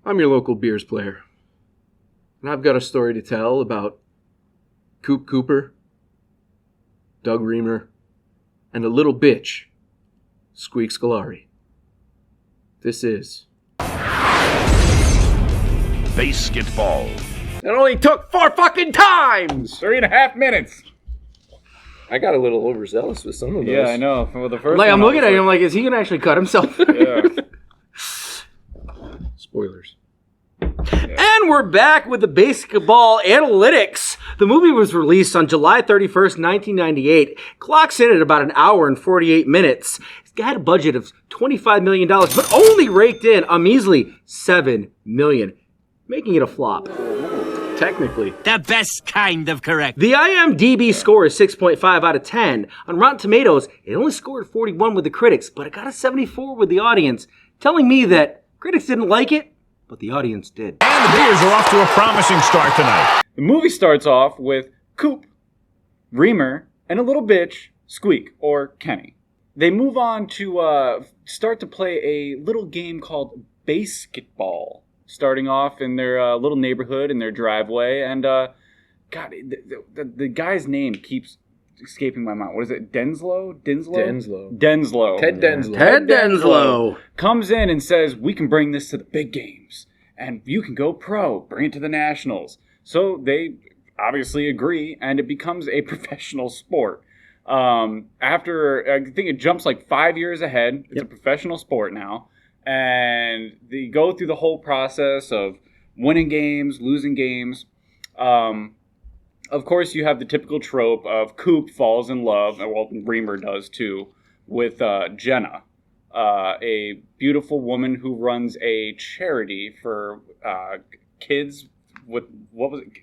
I'm your local beers player. And I've got a story to tell about Coop Cooper, Doug Remer, and a little bitch, Squeak Scolari. This is BASEketball. It only took 4 fucking times! 3.5 minutes. I got a little overzealous with some of those. Yeah, I know. For the first Like, one, I'm looking at him like, is he going to actually cut himself? Yeah. Spoilers. And we're back with the BASEketball analytics. The movie was released on July 31st, 1998. Clocks in at about an hour and 48 minutes. It had a budget of $25 million, but only raked in a measly $7 million, making it a flop. Technically. The best kind of correct. The IMDb score is 6.5 out of 10. On Rotten Tomatoes, it only scored 41 with the critics, but it got a 74 with the audience, telling me that critics didn't like it, but the audience did. And the Bears are off to a promising start tonight. The movie starts off with Coop, Remer, and a little bitch, Squeak, or Kenny. They move on to start to play a little game called BASEketball, starting off in their little neighborhood in their driveway. And, God, the guy's name keeps escaping my mind. What is it? Denslow? Denslow. Ted Denslow. Ted Denslow Comes in and says, we can bring this to the big games. And you can go pro. Bring it to the Nationals. So they obviously agree, and it becomes a professional sport. After, I think it jumps like 5 years ahead. It's a professional sport now. And they go through the whole process of winning games, losing games. Of course, you have the typical trope of Coop falls in love, well, Remer does too, with Jenna, a beautiful woman who runs a charity for kids with, what was it?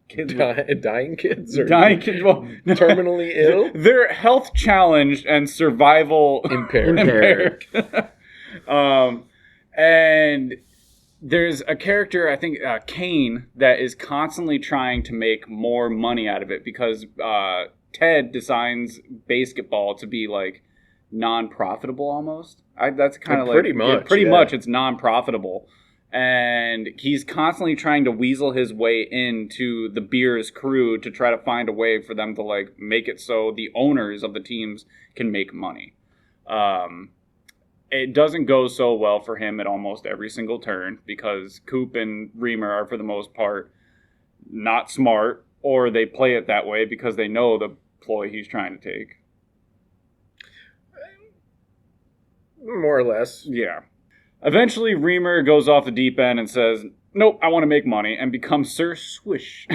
Kids Dying kids? Or dying kids. Well, terminally ill? They're health challenged and survival Impaired. And there's a character, I think, Kane, that is constantly trying to make more money out of it because Ted designs BASEketball to be like non-profitable almost. That's kind of like pretty much. Pretty much, it's non-profitable. And he's constantly trying to weasel his way into the Beers crew to try to find a way for them to like make it so the owners of the teams can make money. It doesn't go so well for him at almost every single turn because Coop and Remer are for the most part not smart, or they play it that way because they know the ploy he's trying to take. More or less. Yeah. Eventually, Remer goes off the deep end and says, nope, I want to make money, and becomes Sir Swish.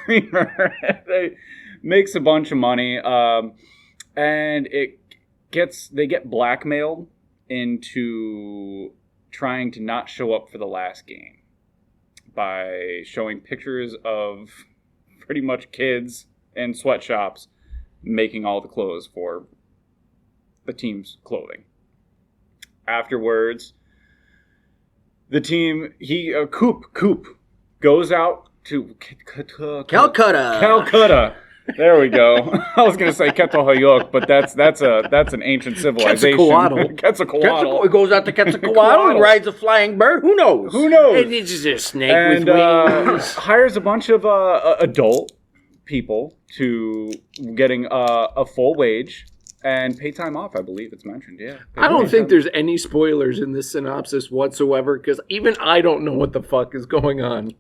Remer makes a bunch of money, and they get blackmailed into trying to not show up for the last game by showing pictures of pretty much kids in sweatshops making all the clothes for the team's clothing. Afterwards, the team, Coop goes out to Calcutta. There we go. I was going to say Quetzalcoatl, but that's an ancient civilization. Quetzalcoatl. He goes out to Quetzalcoatl and rides a flying bird. Who knows? And it's just a snake with wings. Hires a bunch of adult people to getting a full wage and pay time off, I believe it's mentioned, yeah. I don't think there's any spoilers in this synopsis whatsoever, because even I don't know what the fuck is going on.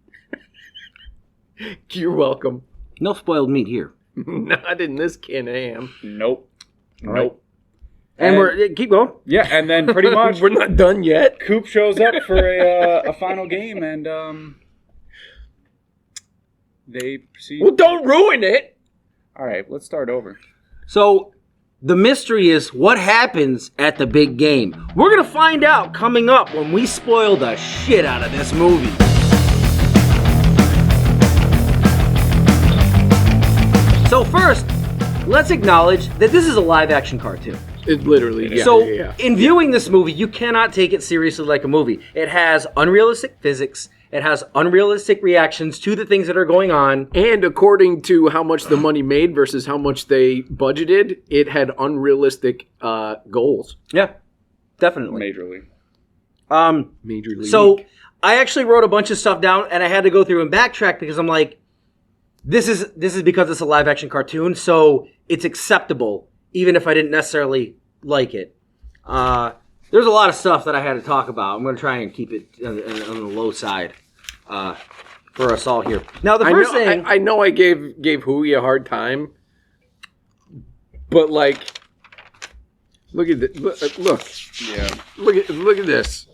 You're welcome. No spoiled meat here. Not in this can of ham. Nope. All right. And we're keep going. Yeah, and then pretty much we're not done yet. Coop shows up for a final game, and they proceed. Well, don't ruin it. All right, let's start over. So the mystery is what happens at the big game. We're going to find out coming up when we spoil the shit out of this movie. So first, let's acknowledge that this is a live-action cartoon. It literally, yeah. So yeah. in viewing this movie, you cannot take it seriously like a movie. It has unrealistic physics. It has unrealistic reactions to the things that are going on. And according to how much the money made versus how much they budgeted, it had unrealistic goals. Yeah, definitely. Majorly. Major league. So I actually wrote a bunch of stuff down, and I had to go through and backtrack because I'm like, this is because it's a live action cartoon, so it's acceptable, even if I didn't necessarily like it. There's a lot of stuff that I had to talk about. I'm going to try and keep it on the low side for us all here. Now, the first thing... I know I gave Huey a hard time, but, like, look at this. Look. Yeah. Look at this.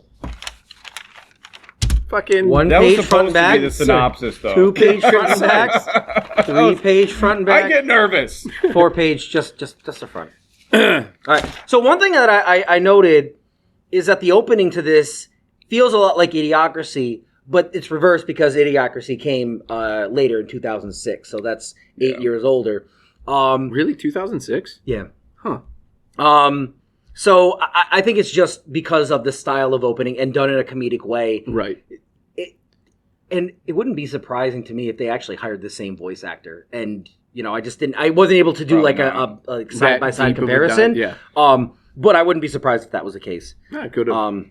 Fucking... One That was page front and supposed to be back. the synopsis, though. 2 page front and back. 3 page front and back. I get nervous. 4 page, just the front. All right. So one thing that I noted is that the opening to this feels a lot like Idiocracy, but it's reversed because Idiocracy came later in 2006, so that's 8 years older. Really? 2006? Yeah. Huh. So I think it's just because of the style of opening and done in a comedic way. Right. And it wouldn't be surprising to me if they actually hired the same voice actor. And, I wasn't able to do a side-by-side comparison. Yeah. But I wouldn't be surprised if that was the case. I could have.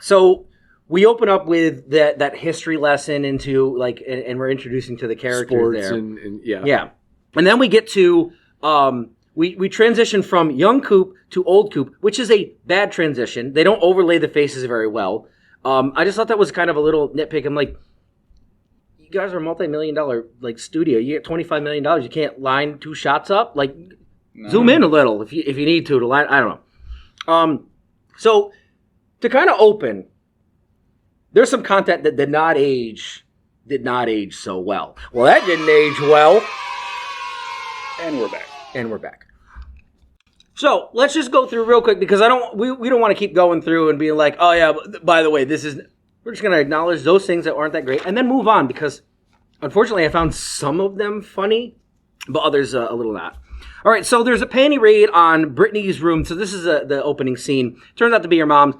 So we open up with that history lesson into and we're introducing to the characters Sports there. and yeah. Yeah. And then we get to, we transition from young Coop to old Coop, which is a bad transition. They don't overlay the faces very well. I just thought that was kind of a little nitpick. I'm like, you guys are a multi-million-dollar studio. You get $25 million. You can't line 2 shots up. Zoom in a little if you need to line. I don't know. So to kind of open, there's some content that did not age so well. Well, that didn't age well. And we're back. So let's just go through real quick because we don't want to keep going through and being like, oh yeah, by the way, we're just going to acknowledge those things that aren't that great and then move on because unfortunately I found some of them funny, but others a little not. All right, so there's a panty raid on Brittany's room. So this is the opening scene. Turns out to be your mom's.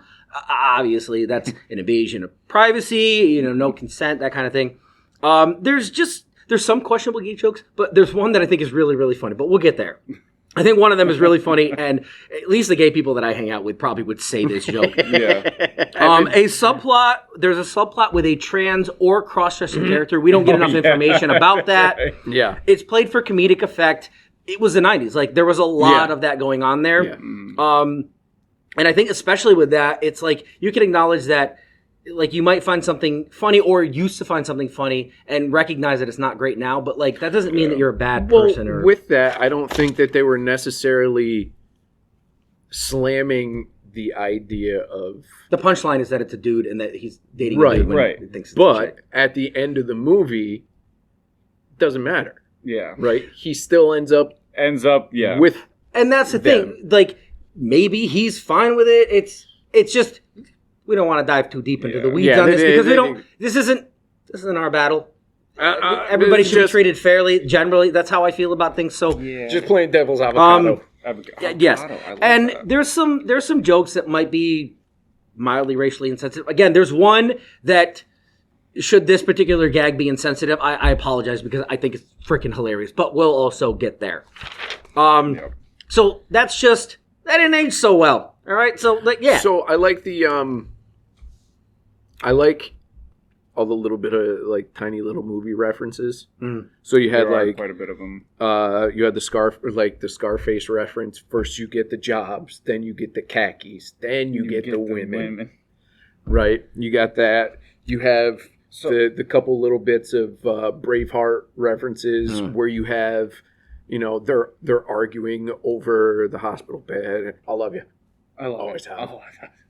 Obviously, that's an invasion of privacy, no consent, that kind of thing. There's some questionable gay jokes, but there's one that I think is really, really funny, but we'll get there. I think one of them is really funny, and at least the gay people that I hang out with probably would say this joke. Yeah. There's a subplot with a trans or cross-dressing character. We don't get enough information about that. Yeah. It's played for comedic effect. It was the 90s. There was a lot of that going on there. Yeah. And I think especially with that, it's you can acknowledge that you might find something funny or used to find something funny and recognize that it's not great now, but that doesn't mean that you're a bad person. Or with that, I don't think that they were necessarily slamming the idea of... The punchline is that it's a dude and that he's dating Right, a dude when right. he thinks it's a But chick. at the end of the movie, it doesn't matter, Yeah. right? He still ends up Yeah. with... And that's the thing. Maybe he's fine with it. It's just... We don't want to dive too deep into the weeds on this because this isn't our battle. Everybody should be treated fairly. Generally, that's how I feel about things. So, Just playing devil's avocado. yes, I like and that. there's some jokes that might be mildly racially insensitive. Again, there's one that should this particular gag be insensitive, I apologize because I think it's freaking hilarious. But we'll also get there. So that didn't age so well. All right, so yeah. So I like I like all the little bit of tiny little movie references. So you had There are quite a bit of them. you had the Scarface reference. First you get the jobs, then you get the khakis, then you get the women. Right? You got that. You have the couple little bits of Braveheart references where you have, they're arguing over the hospital bed. I love you. I love Always it. have.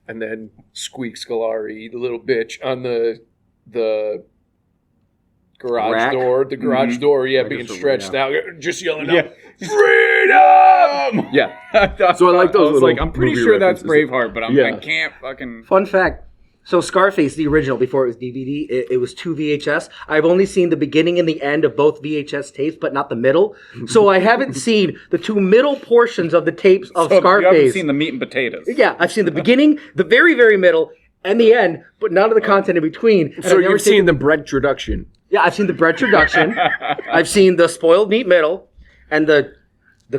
And then Squeak Scolari, the little bitch on the garage Rack? door. The garage door, being guess stretched out. Just yelling out, Yeah. freedom! Yeah. So I like those was little I'm pretty movie sure that's references. Braveheart, but Yeah. I can't fucking... Fun fact. So Scarface, the original, before it was DVD, it was 2 VHS. I've only seen the beginning and the end of both VHS tapes, but not the middle. So I haven't seen the 2 middle portions of the tapes of So Scarface. you haven't seen the meat and potatoes. Yeah, I've seen the beginning, the very, very middle, and the end, but none of the content in between. And So I've never you've seen the bread introduction. Yeah, I've seen the bread introduction. I've seen the spoiled meat middle, and the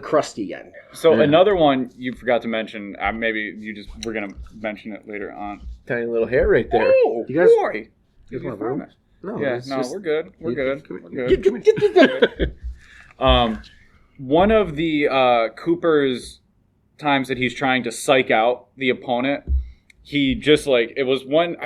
crusty end. So another one you forgot to mention, maybe we're going to mention it later on. Tiny little hair right there. Oh, You guys- boy. Give you a room. No, Yeah, it's no, just- we're good. We're good. come We're here. good. One of the Cooper's times that he's trying to psych out the opponent, he just like it was one.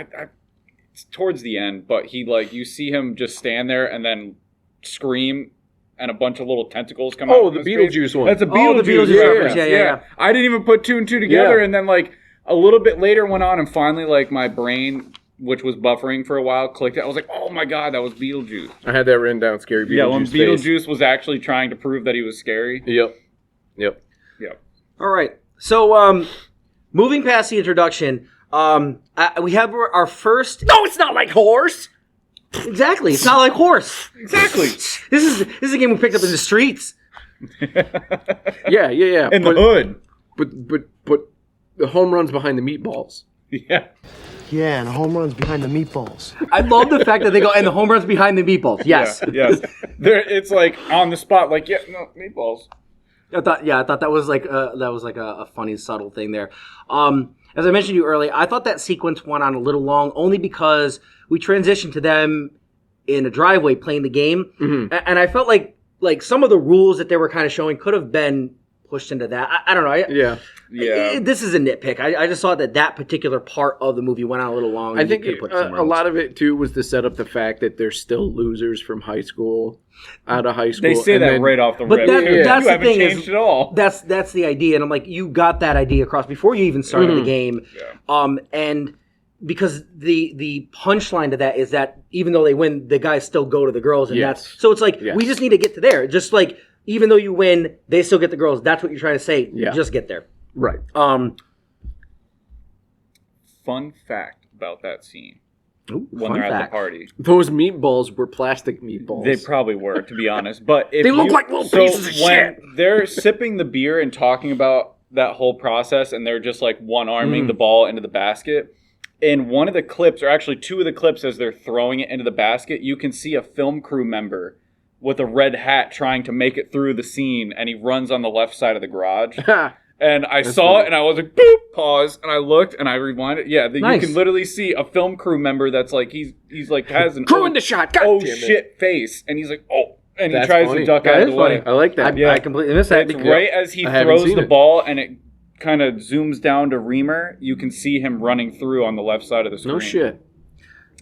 It's towards the end, but he like you see him just stand there and then scream, and a bunch of little tentacles come out. Oh, from the his face. Beetlejuice one. That's a the Beetlejuice Beetlejuice reference. reference. Yeah. I didn't even put two and two together, Yeah. and then like a little bit later went on, and finally like my brain, which was buffering for a while, clicked it. I was like, oh my god, that was Beetlejuice. I had that written down. Scary Beetlejuice. Yeah, when face. Beetlejuice was actually trying to prove that he was scary. Yep. All right. So, moving past the introduction, we have our first. No, it's not like horse. Exactly. It's not like horse. Exactly. This is a game we picked up in the streets. Yeah. In the hood. But the home runs behind the meatballs. Yeah. Yeah, and home runs behind the meatballs. I love the fact that they go and the home runs behind the meatballs. Yes. Yeah, yes. It's like on the spot, like, yeah, no, meatballs. I thought that was like a funny subtle thing there. As I mentioned to you earlier, I thought that sequence went on a little long only because we transitioned to them in a driveway playing the game, and I felt like some of the rules that they were kind of showing could have been pushed into that. I don't know. Yeah. This is a nitpick. I just thought that particular part of the movie went on a little long. I think you could put somewhere a else. lot of it too was to set up the fact that they're still losers from high school, out of high school. They say and that then- right off the But rip. that- too. that's you the haven't thing is- changed at all. That's the idea, and I'm like, you got that idea across before you even started the game. Yeah. And because the punchline to that is that even though they win, the guys still go to the girls, and Yes. that's so it's like Yes. we just need to get to there. Just like even though you win, they still get the girls. That's what you're trying to say. Yeah. Just get there. Right. Fun fact about that scene Ooh, when fun they're at fact. the party. Those meatballs were plastic meatballs. They probably were, to be honest. But if They look you- like little so pieces of when shit. they're sipping the beer and talking about that whole process, and they're just like one-arming the ball into the basket. In one of the clips, or actually two of the clips, as they're throwing it into the basket, you can see a film crew member with a red hat trying to make it through the scene, and he runs on the left side of the garage. And I saw it, and I was like, boop, pause, and I looked, and I rewinded. Yeah, Nice. you can literally see a film crew member that's like, he's like, has an Crew in the shot. God oh damn it. shit face, and he's like, oh, and he That's tries funny. to duck That out of is the way. funny. I like that. I completely missed that. It's right as he I haven't throws seen the it. ball, and it kind of zooms down to Remer. You can see him running through on the left side of the screen. No shit.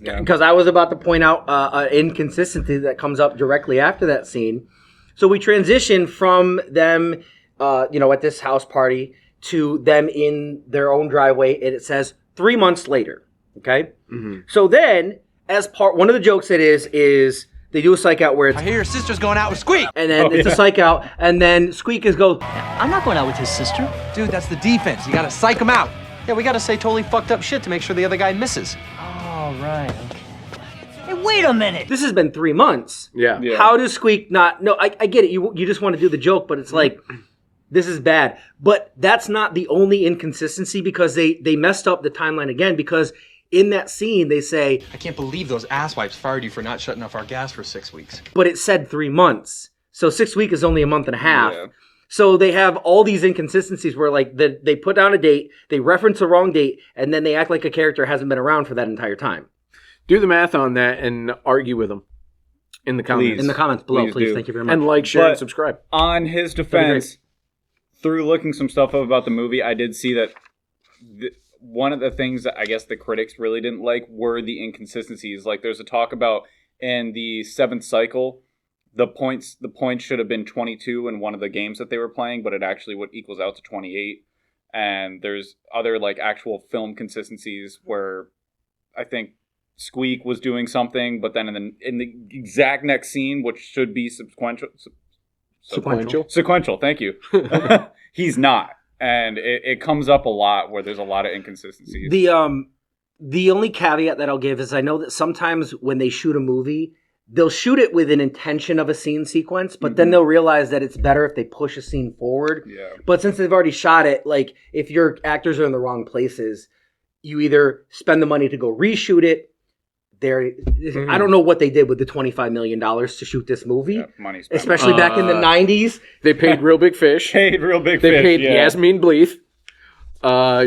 Yeah. Because I was about to point out an inconsistency that comes up directly after that scene. So we transition from them, at this house party to them in their own driveway, and it says 3 months later. Okay. So then, as one of the jokes it is they do a psych out where it's I hear your sister's going out with Squeak. and then it's a psych out, and then Squeak goes, I'm not going out with his sister. Dude, that's the defense. You gotta psych him out. Yeah, we gotta say totally fucked up shit to make sure the other guy misses. Oh, right. Okay. Hey, wait a minute. "This has been 3 months. Yeah. Yeah. How does Squeak not? No, I get it. You just want to do the joke, but it's like this is bad. But that's not the only inconsistency because they messed up the timeline again because in that scene they say, I can't believe those asswipes fired you for not shutting off our gas for 6 weeks. but it said 3 months. So 6 weeks is only a month and a half. Yeah. So they have all these inconsistencies where like they put down a date, they reference the wrong date, and then they act like a character hasn't been around for that entire time. Do the math on that and argue with them in the comments. In the comments below, Please please. do. Thank you very much. And like, share, But- and subscribe. On his defense, through looking some stuff up about the movie, I did see that one of the things that I guess the critics really didn't like were the inconsistencies. Like there's a talk about in the 7th cycle, the points should have been 22 in one of the games that they were playing, but it actually equals out to 28. And there's other like actual film consistencies where I think Squeak was doing something, but then in the exact next scene, which should be sequential. Thank you. He's not, and it comes up a lot where there's a lot of inconsistencies. The only caveat that I'll give is I know that sometimes when they shoot a movie, they'll shoot it with an intention of a scene sequence, but then they'll realize that it's better if they push a scene forward. Yeah. But since they've already shot it, like if your actors are in the wrong places, you either spend the money to go reshoot it. I don't know what they did with the $25 million to shoot this movie, Yeah, money spent. especially back in the 90s. They paid real big fish. Paid real big They fish. paid yeah. Yasmin Bleeth.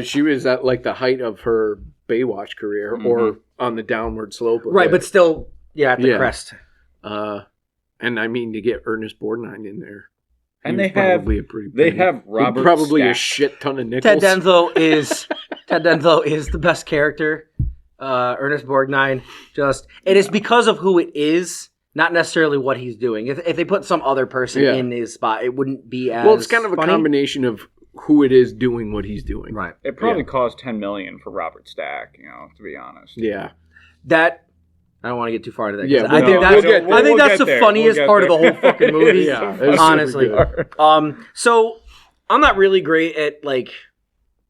She was at like the height of her Baywatch career or on the downward slope of Right, it. but still, at the crest. And I mean, to get Ernest Borgnine in there. And he was probably a pretty penny. have Robert probably Stack. a shit ton of nickels. Ted Denso is the best character. Ernest Borgnine, it is because of who it is, not necessarily what he's doing. If they put some other person in his spot, it wouldn't be as Well, it's kind of a funny. combination of who it is doing what he's doing. Right. It probably cost $10 million for Robert Stack, to be honest. Yeah. That I don't want to get too far into that. Yeah, I think we'll that's the funniest part of the whole fucking movie. Yeah, it's honestly. super good. So I'm not really great at like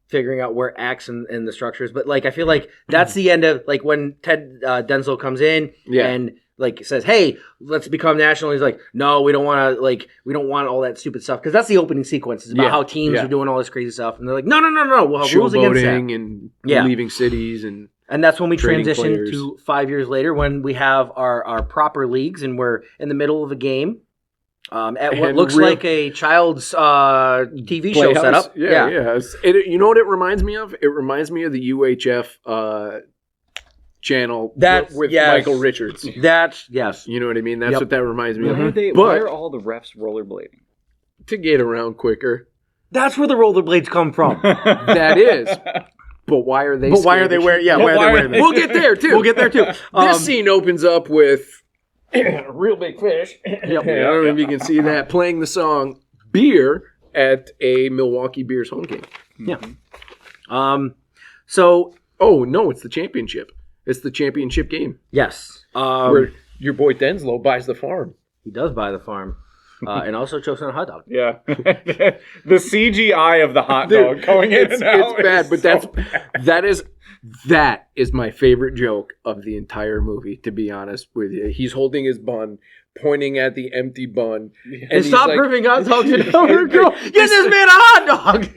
figuring out where acts and the structures, but like I feel like that's the end of like when Ted Denzel comes in and like says, "Hey, let's become national." He's like, "No, we don't want to. We don't want all that stupid stuff." Because that's the opening sequence. It's about how teams are doing all this crazy stuff, and they're like, "No, we'll have rules against that." And leaving cities And that's when we trading transition players. to 5 years later when we have our proper leagues and we're in the middle of a game at what looks like a child's TV show Playhouse. setup. Yeah. You know what it reminds me of? It reminds me of the UHF channel with Michael Richards. Yes. You know what I mean? That's what that reminds me of. Why are all the refs rollerblading? To get around quicker. That's where the rollerblades come from. That is. But why are they? But why are they wearing? Yeah, why are they wearing? We'll get there too. Um, This scene opens up with a real big fish. I don't know if you can see that playing the song "Beer" at a Milwaukee Bears home game. Yeah. So. Oh no, it's the championship. It's the championship game. Yes. Where your boy Denslow buys the farm. He does buy the farm. And also chokes on a hot dog. Yeah. The CGI of the hot dog going in and out. It's bad, but that is my favorite joke of the entire movie, to be honest with you. He's holding his bun, pointing at the empty bun. And stop serving hot dogs to the other girl. Get this man a hot dog.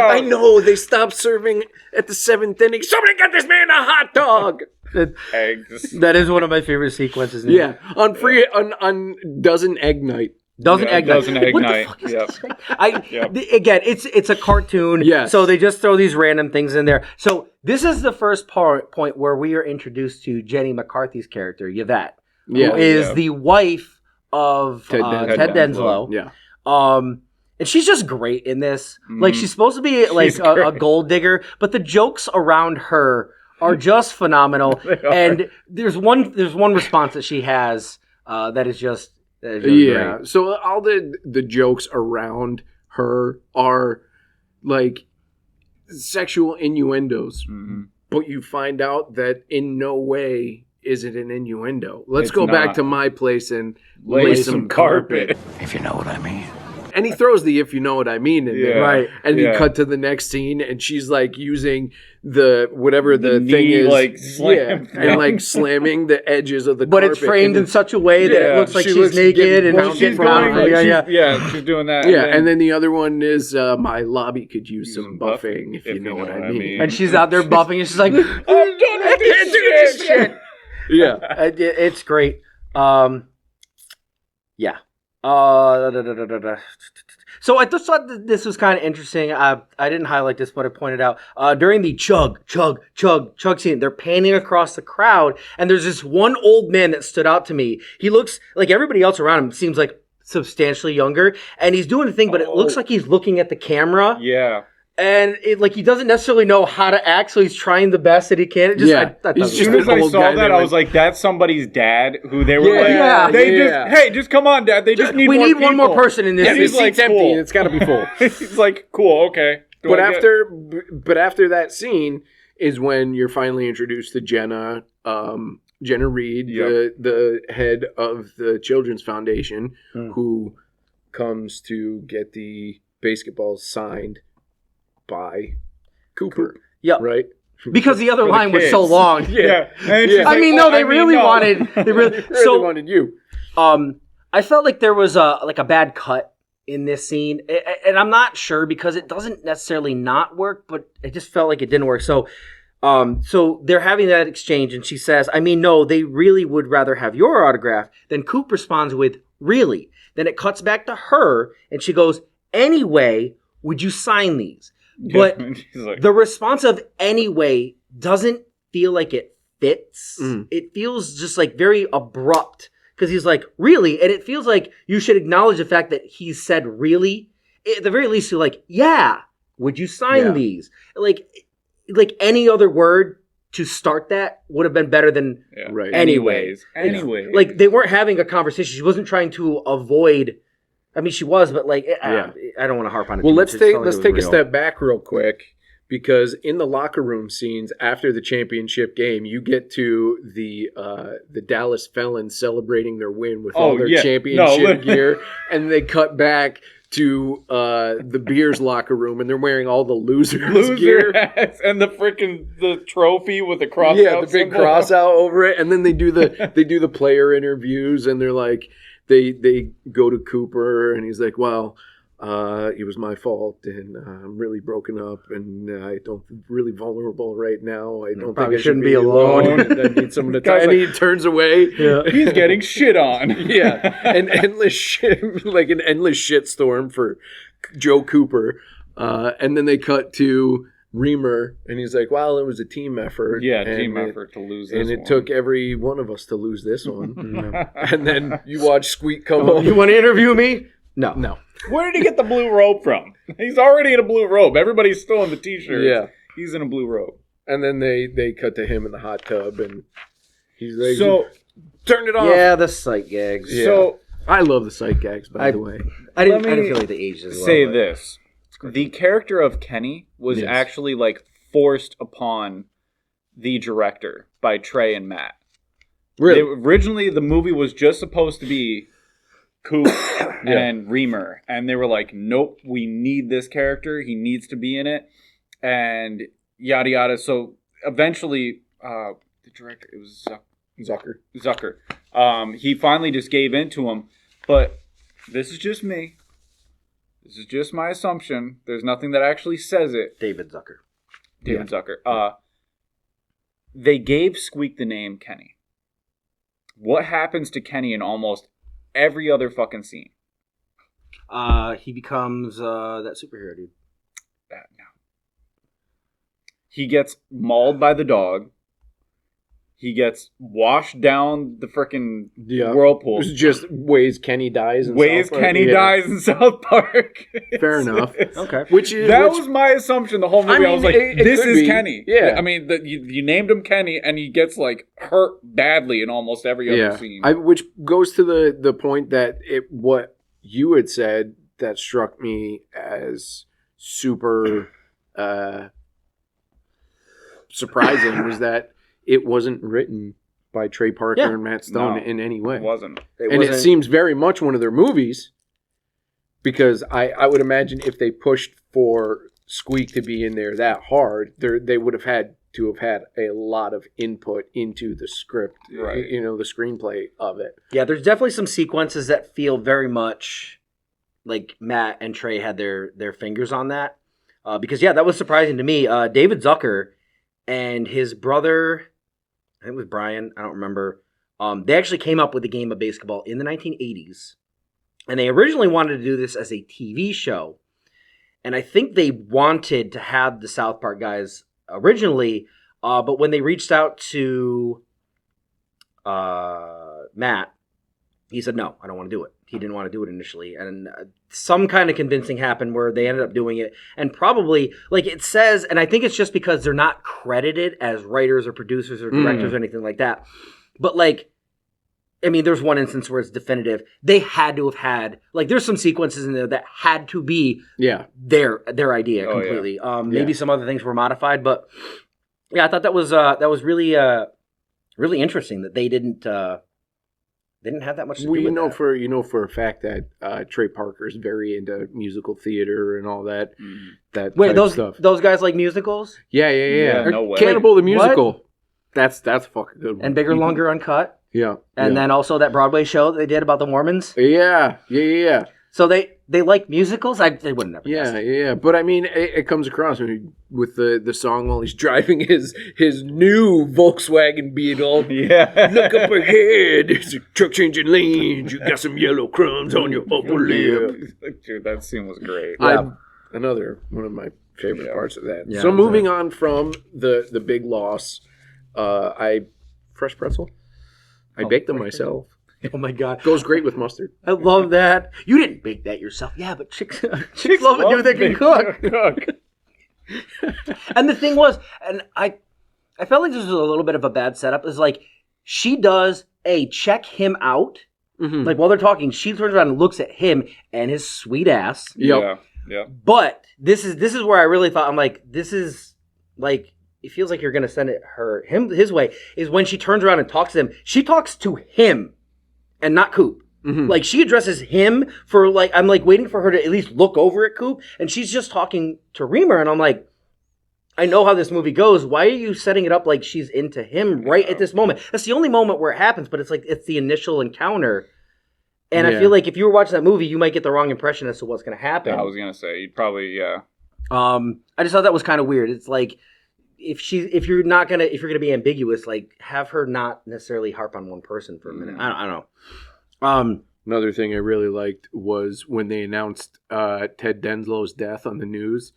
I know, they stopped serving at the 7th inning. Somebody get this man a hot dog. Eggs. That is one of my favorite sequences. On Dozen Egg Night. Dozen Egg Night. Dozen Egg What the Night. fuck is Yep. this? Again, it's a cartoon. Yes. So they just throw these random things in there. So this is the first point where we are introduced to Jenny McCarthy's character, Yvette, who is the wife of Ted Denslow. Yeah. And she's just great in this. Like she's supposed to be like a gold digger, but the jokes around her are just phenomenal. And there's one response that she has that is just great. So all the jokes around her are like sexual innuendos, but you find out that in no way is it an innuendo. Let's go back to my place and lay some carpet. If you know what I mean. And he throws the "if you know what I mean" in there. Right. And you cut to the next scene and she's like using the whatever the thing knee, is. like, slam thing. And like slamming the edges of the But carpet. it's framed in such a way that it looks like she's naked and she's down. she's doing that. Yeah, and then the other one is my lobby could use some buffing, if you know what I mean. And she's out there buffing and she's like, I'm done with this shit. Yeah. It's great. Yeah. So I just thought that this was kind of interesting. I didn't highlight this, but I pointed out during the chug scene, they're panning across the crowd, and there's this one old man that stood out to me. He looks like everybody else around him seems like substantially younger, and he's doing a thing, but it looks like he's looking at the camera. Yeah. And he doesn't necessarily know how to act, so he's trying the best that he can. It just, As soon as I saw that, I was like, "That's somebody's dad." Who they were just come on, Dad. They just need. We more need one people. more person in this. And the seat's empty, and it's got to be full. He's like, "Cool, okay." But after that scene is when you're finally introduced to Jenna Reed, the head of the Children's Foundation, who comes to get the basketballs signed by Cooper. Yeah. Right? Because the other line was so long. Yeah. I mean, no, they really wanted. They really wanted you. I felt like there was a bad cut in this scene, and I'm not sure because it doesn't necessarily not work, but it just felt like it didn't work. So they're having that exchange, and she says, "I mean, no, they really would rather have your autograph." Then Coop responds with, "Really?" Then it cuts back to her, and she goes, "Anyway, would you sign these?" But like, the response of "anyway" doesn't feel like it fits. It feels just like very abrupt because he's like, really? And it feels like you should acknowledge the fact that he said really. At the very least, you're like, yeah, would you sign these? Like any other word to start that would have been better than anyways. Like they weren't having a conversation. She wasn't trying to avoid. I mean, she was, but like, I don't want to harp on it. Well, let's take a step back real quick, because in the locker room scenes after the championship game, you get to the Dallas Felons celebrating their win with all their championship gear, and they cut back to the Beers locker room, and they're wearing all the losers gear hats and the trophy with the cross out. The big cross out over it, and then they do the player interviews, and they're like they go to Cooper, and he's like, well, it was my fault, and I'm really broken up, and I don't really vulnerable right now. I don't think I should be alone. I need someone to talk. And he turns away. Yeah. He's getting shit on. An endless shit, like an endless shitstorm for Joe Cooper. And then they cut to Remer, and he's like, well, it was a team effort. Team effort to lose this one. And it took every one of us to lose this one. And then you watch Squeak come up. You want to interview me? No. Where did he get the blue robe from? He's already in a blue robe. Everybody's still in the t-shirt. Yeah. He's in a blue robe. And then they cut to him in the hot tub, and he's like, turn it off. Yeah, the sight gags. Yeah. So I love the sight gags, by the way. I didn't feel like the age as well. Say this. The character of Kenny was actually like forced upon the director by Trey and Matt. Really? Originally, the movie was just supposed to be Coop and Remer, and they were like, nope, we need this character, he needs to be in it, and yada yada. So eventually the director, it was Zucker, he finally just gave in to him. But this is just me, this is just my assumption, there's nothing that actually says it. David Zucker. They gave Squeak the name Kenny. What happens to Kenny in almost every other fucking scene? He becomes that superhero dude. No. He gets mauled by the dog. He gets washed down the frickin' whirlpool. It's just ways Kenny dies in South Park. Dies in South Park. Fair enough. Okay. That was my assumption the whole movie. I was like, this is Kenny. Yeah. I mean, you named him Kenny, and he gets like hurt badly in almost every other scene. Which goes to the point that what you had said that struck me as super surprising was that it wasn't written by Trey Parker and Matt Stone in any way. It wasn't. It seems very much one of their movies, because I would imagine if they pushed for Squeak to be in there that hard, they would have had to have had a lot of input into the script, right? The screenplay of it. Yeah, there's definitely some sequences that feel very much like Matt and Trey had their fingers on that. Because, that was surprising to me. David Zucker and his brother, I think it was Brian, I don't remember. They actually came up with the game of BASEketball in the 1980s. And they originally wanted to do this as a TV show. And I think they wanted to have the South Park guys originally. But when they reached out to Matt, he said, no, I don't want to do it. He didn't want to do it initially. And some kind of convincing happened where they ended up doing it. And probably, like it says, and I think it's just because they're not credited as writers or producers or directors or anything like that. But like, I mean, there's one instance where it's definitive. They had to have had, like, there's some sequences in there that had to be their idea completely. Maybe some other things were modified, but I thought that was really really interesting that they didn't have that much to do with that. You know for a fact that Trey Parker is very into musical theater and all that. Those guys like musicals? Yeah. No way. Cannibal the Musical. What? That's a fucking good one. And Bigger, Longer, Uncut. Yeah. And then also that Broadway show that they did about the Mormons. Yeah. So they like musicals? They wouldn't have. Yeah. But I mean, it comes across with the song while he's driving his new Volkswagen Beetle. Yeah. Look up ahead. There's a truck changing lanes. You got some yellow crumbs on your upper lip. Dude, that scene was great. Another one of my favorite parts of that. Yeah, so moving on from the big loss, fresh pretzel. I baked them myself. Oh my god, Goes great with mustard. I love that. You didn't bake that yourself. Yeah, but chicks love a dude that can cook. And the thing was, and I felt like this was a little bit of a bad setup. Is like she does check him out. Mm-hmm. Like while they're talking, she turns around and looks at him and his sweet ass. Yep. Yeah. But this is where I really thought, I'm like, this is like, it feels like you're gonna send it his way. Is when she turns around and talks to him. She talks to him. And not Coop. Mm-hmm. Like, she addresses him for, like, I'm, like, waiting for her to at least look over at Coop, and she's just talking to Remer, and I'm like, I know how this movie goes. Why are you setting it up like she's into him right at this moment? That's the only moment where it happens, but it's like, it's the initial encounter. And I feel like if you were watching that movie, you might get the wrong impression as to what's going to happen. Yeah, I was going to say, you'd probably, I just thought that was kind of weird. It's like, if you're gonna be ambiguous, like have her not necessarily harp on one person for a minute. I don't know. Another thing I really liked was when they announced Ted Denslow's death on the news.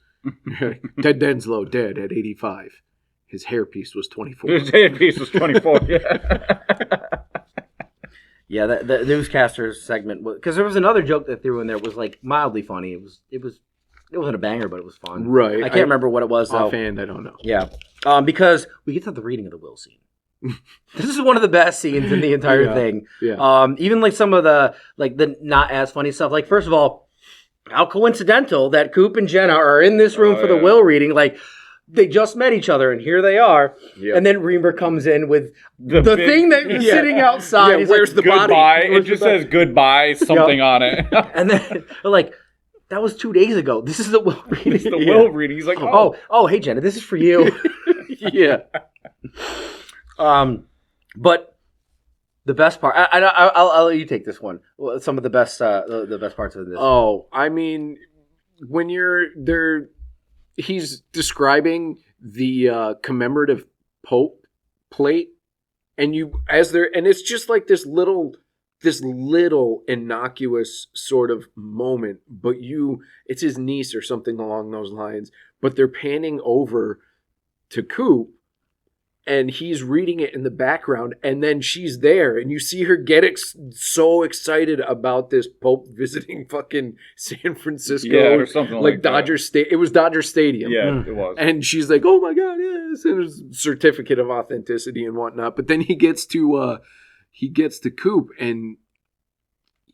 Ted Denslow dead at 85. His hairpiece was 24. His hairpiece was 24. Yeah. Yeah, the newscasters segment was, because there was another joke that threw in there was like mildly funny. It wasn't a banger, but it was fun. Right. I can't remember what it was, though. Offhand, I don't know. Yeah. Because we get to the reading of the will scene. This is one of the best scenes in the entire thing. Yeah. Even like some of the not as funny stuff. Like, first of all, how coincidental that Coop and Jenna are in this room for the will reading. Like, they just met each other, and here they are. Yep. And then Remer comes in with the thing that was sitting outside. Yeah, where's the goodbye? body? It just says goodbye, something on it. And then, like, that was 2 days ago. This is the will reading. It's the will reading. He's like, oh, hey, Jenna, this is for you. Yeah. But the best part, I'll let you take this one. Some of the best parts of this. Oh, I mean, when you're there, he's describing the commemorative Pope plate, and it's just like this little innocuous sort of moment, but it's his niece or something along those lines, but they're panning over to Coop, and he's reading it in the background, and then she's there, and you see her get so excited about this Pope visiting fucking San Francisco, or something like Dodger State. It was Dodger Stadium. Yeah, it was. And she's like, "Oh my God, yes!" And there's a certificate of authenticity and whatnot. But then he gets to Coop, and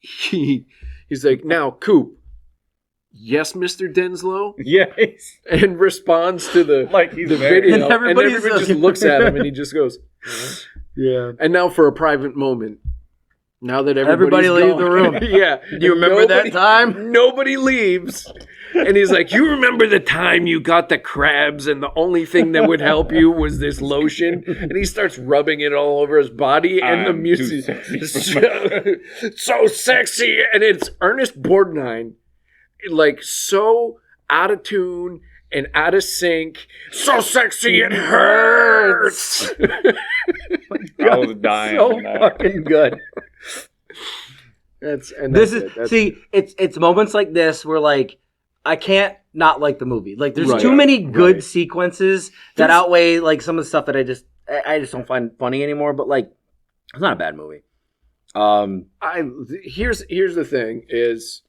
he's like, "Now, Coop, yes, Mr. Denslow?" Yes. And responds to the video. And everybody just looks at him, and he just goes, yeah. And now for a private moment. Now that everybody leaves the room. Yeah. Do you remember that time? Nobody leaves. And he's like, "You remember the time you got the crabs and the only thing that would help you was this lotion?" And he starts rubbing it all over his body, and the music is so sexy. And it's Ernest Borgnine, like so out of tune and out of sync. So sexy it hurts. I was dying. So fucking good. It's moments like this where like I can't not like the movie. Like there's too many good sequences that outweigh like some of the stuff that I just don't find funny anymore. But like it's not a bad movie. Here's the thing is,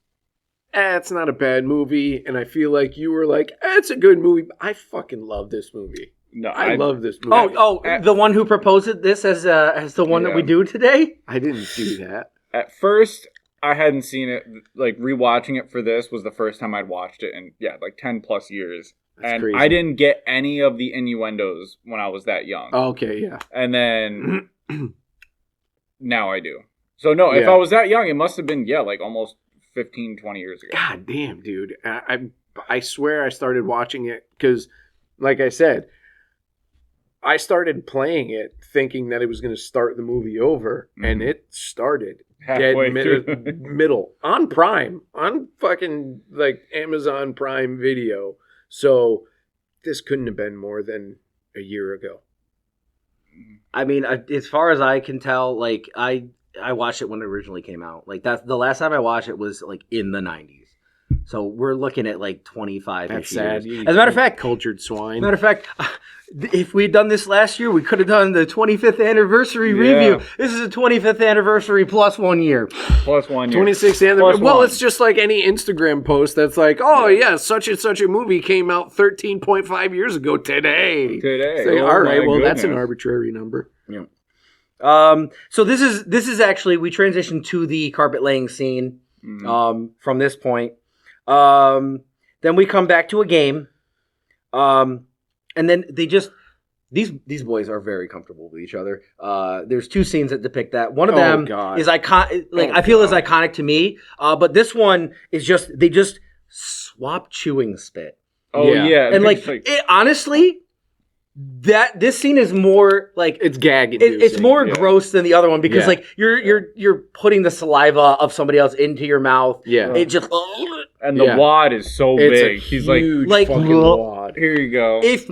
it's not a bad movie, and I feel like you were like, it's a good movie. I fucking love this movie. No, I love this movie. The one who proposed this as the one that we do today? I didn't do that. At first, I hadn't seen it. Like rewatching it for this was the first time I'd watched it in 10 plus years. That's and crazy. I didn't get any of the innuendos when I was that young. Okay, yeah. And then now I do. So no, if I was that young, it must have been like almost 15, 20 years ago. God damn, dude. I swear I started watching it because, like I said, I started playing it thinking that it was going to start the movie over, and it started Halfway middle on Prime, on fucking like Amazon Prime Video. So this couldn't have been more than a year ago. I mean, as far as I can tell, like I watched it when it originally came out. Like that's the last time I watched it was like in the 90s. So we're looking at like 25 That's years. sad. As a matter of fact, cultured swine. matter of fact, if we'd done this last year, we could have done the 25th anniversary review. This is a 25th anniversary plus 1 year. Plus 1 year. 26th anniversary. Well, it's just like any Instagram post that's like, oh, yeah, such and such a movie came out 13.5 years ago today. Say, all right, well, that's an arbitrary number. Yeah. So this is actually, we transitioned to the carpet laying scene from this point. Then we come back to a game. And then they just these boys are very comfortable with each other. There's 2 scenes that depict that. One of them is iconic. I feel is iconic to me. But this one is just they just swap chewing spit. Oh yeah, and honestly, this scene is more like it's gag. It's more gross than the other one because like you're putting the saliva of somebody else into your mouth. Yeah, it just and the wad is so big. He's like fucking wad. Here you go. If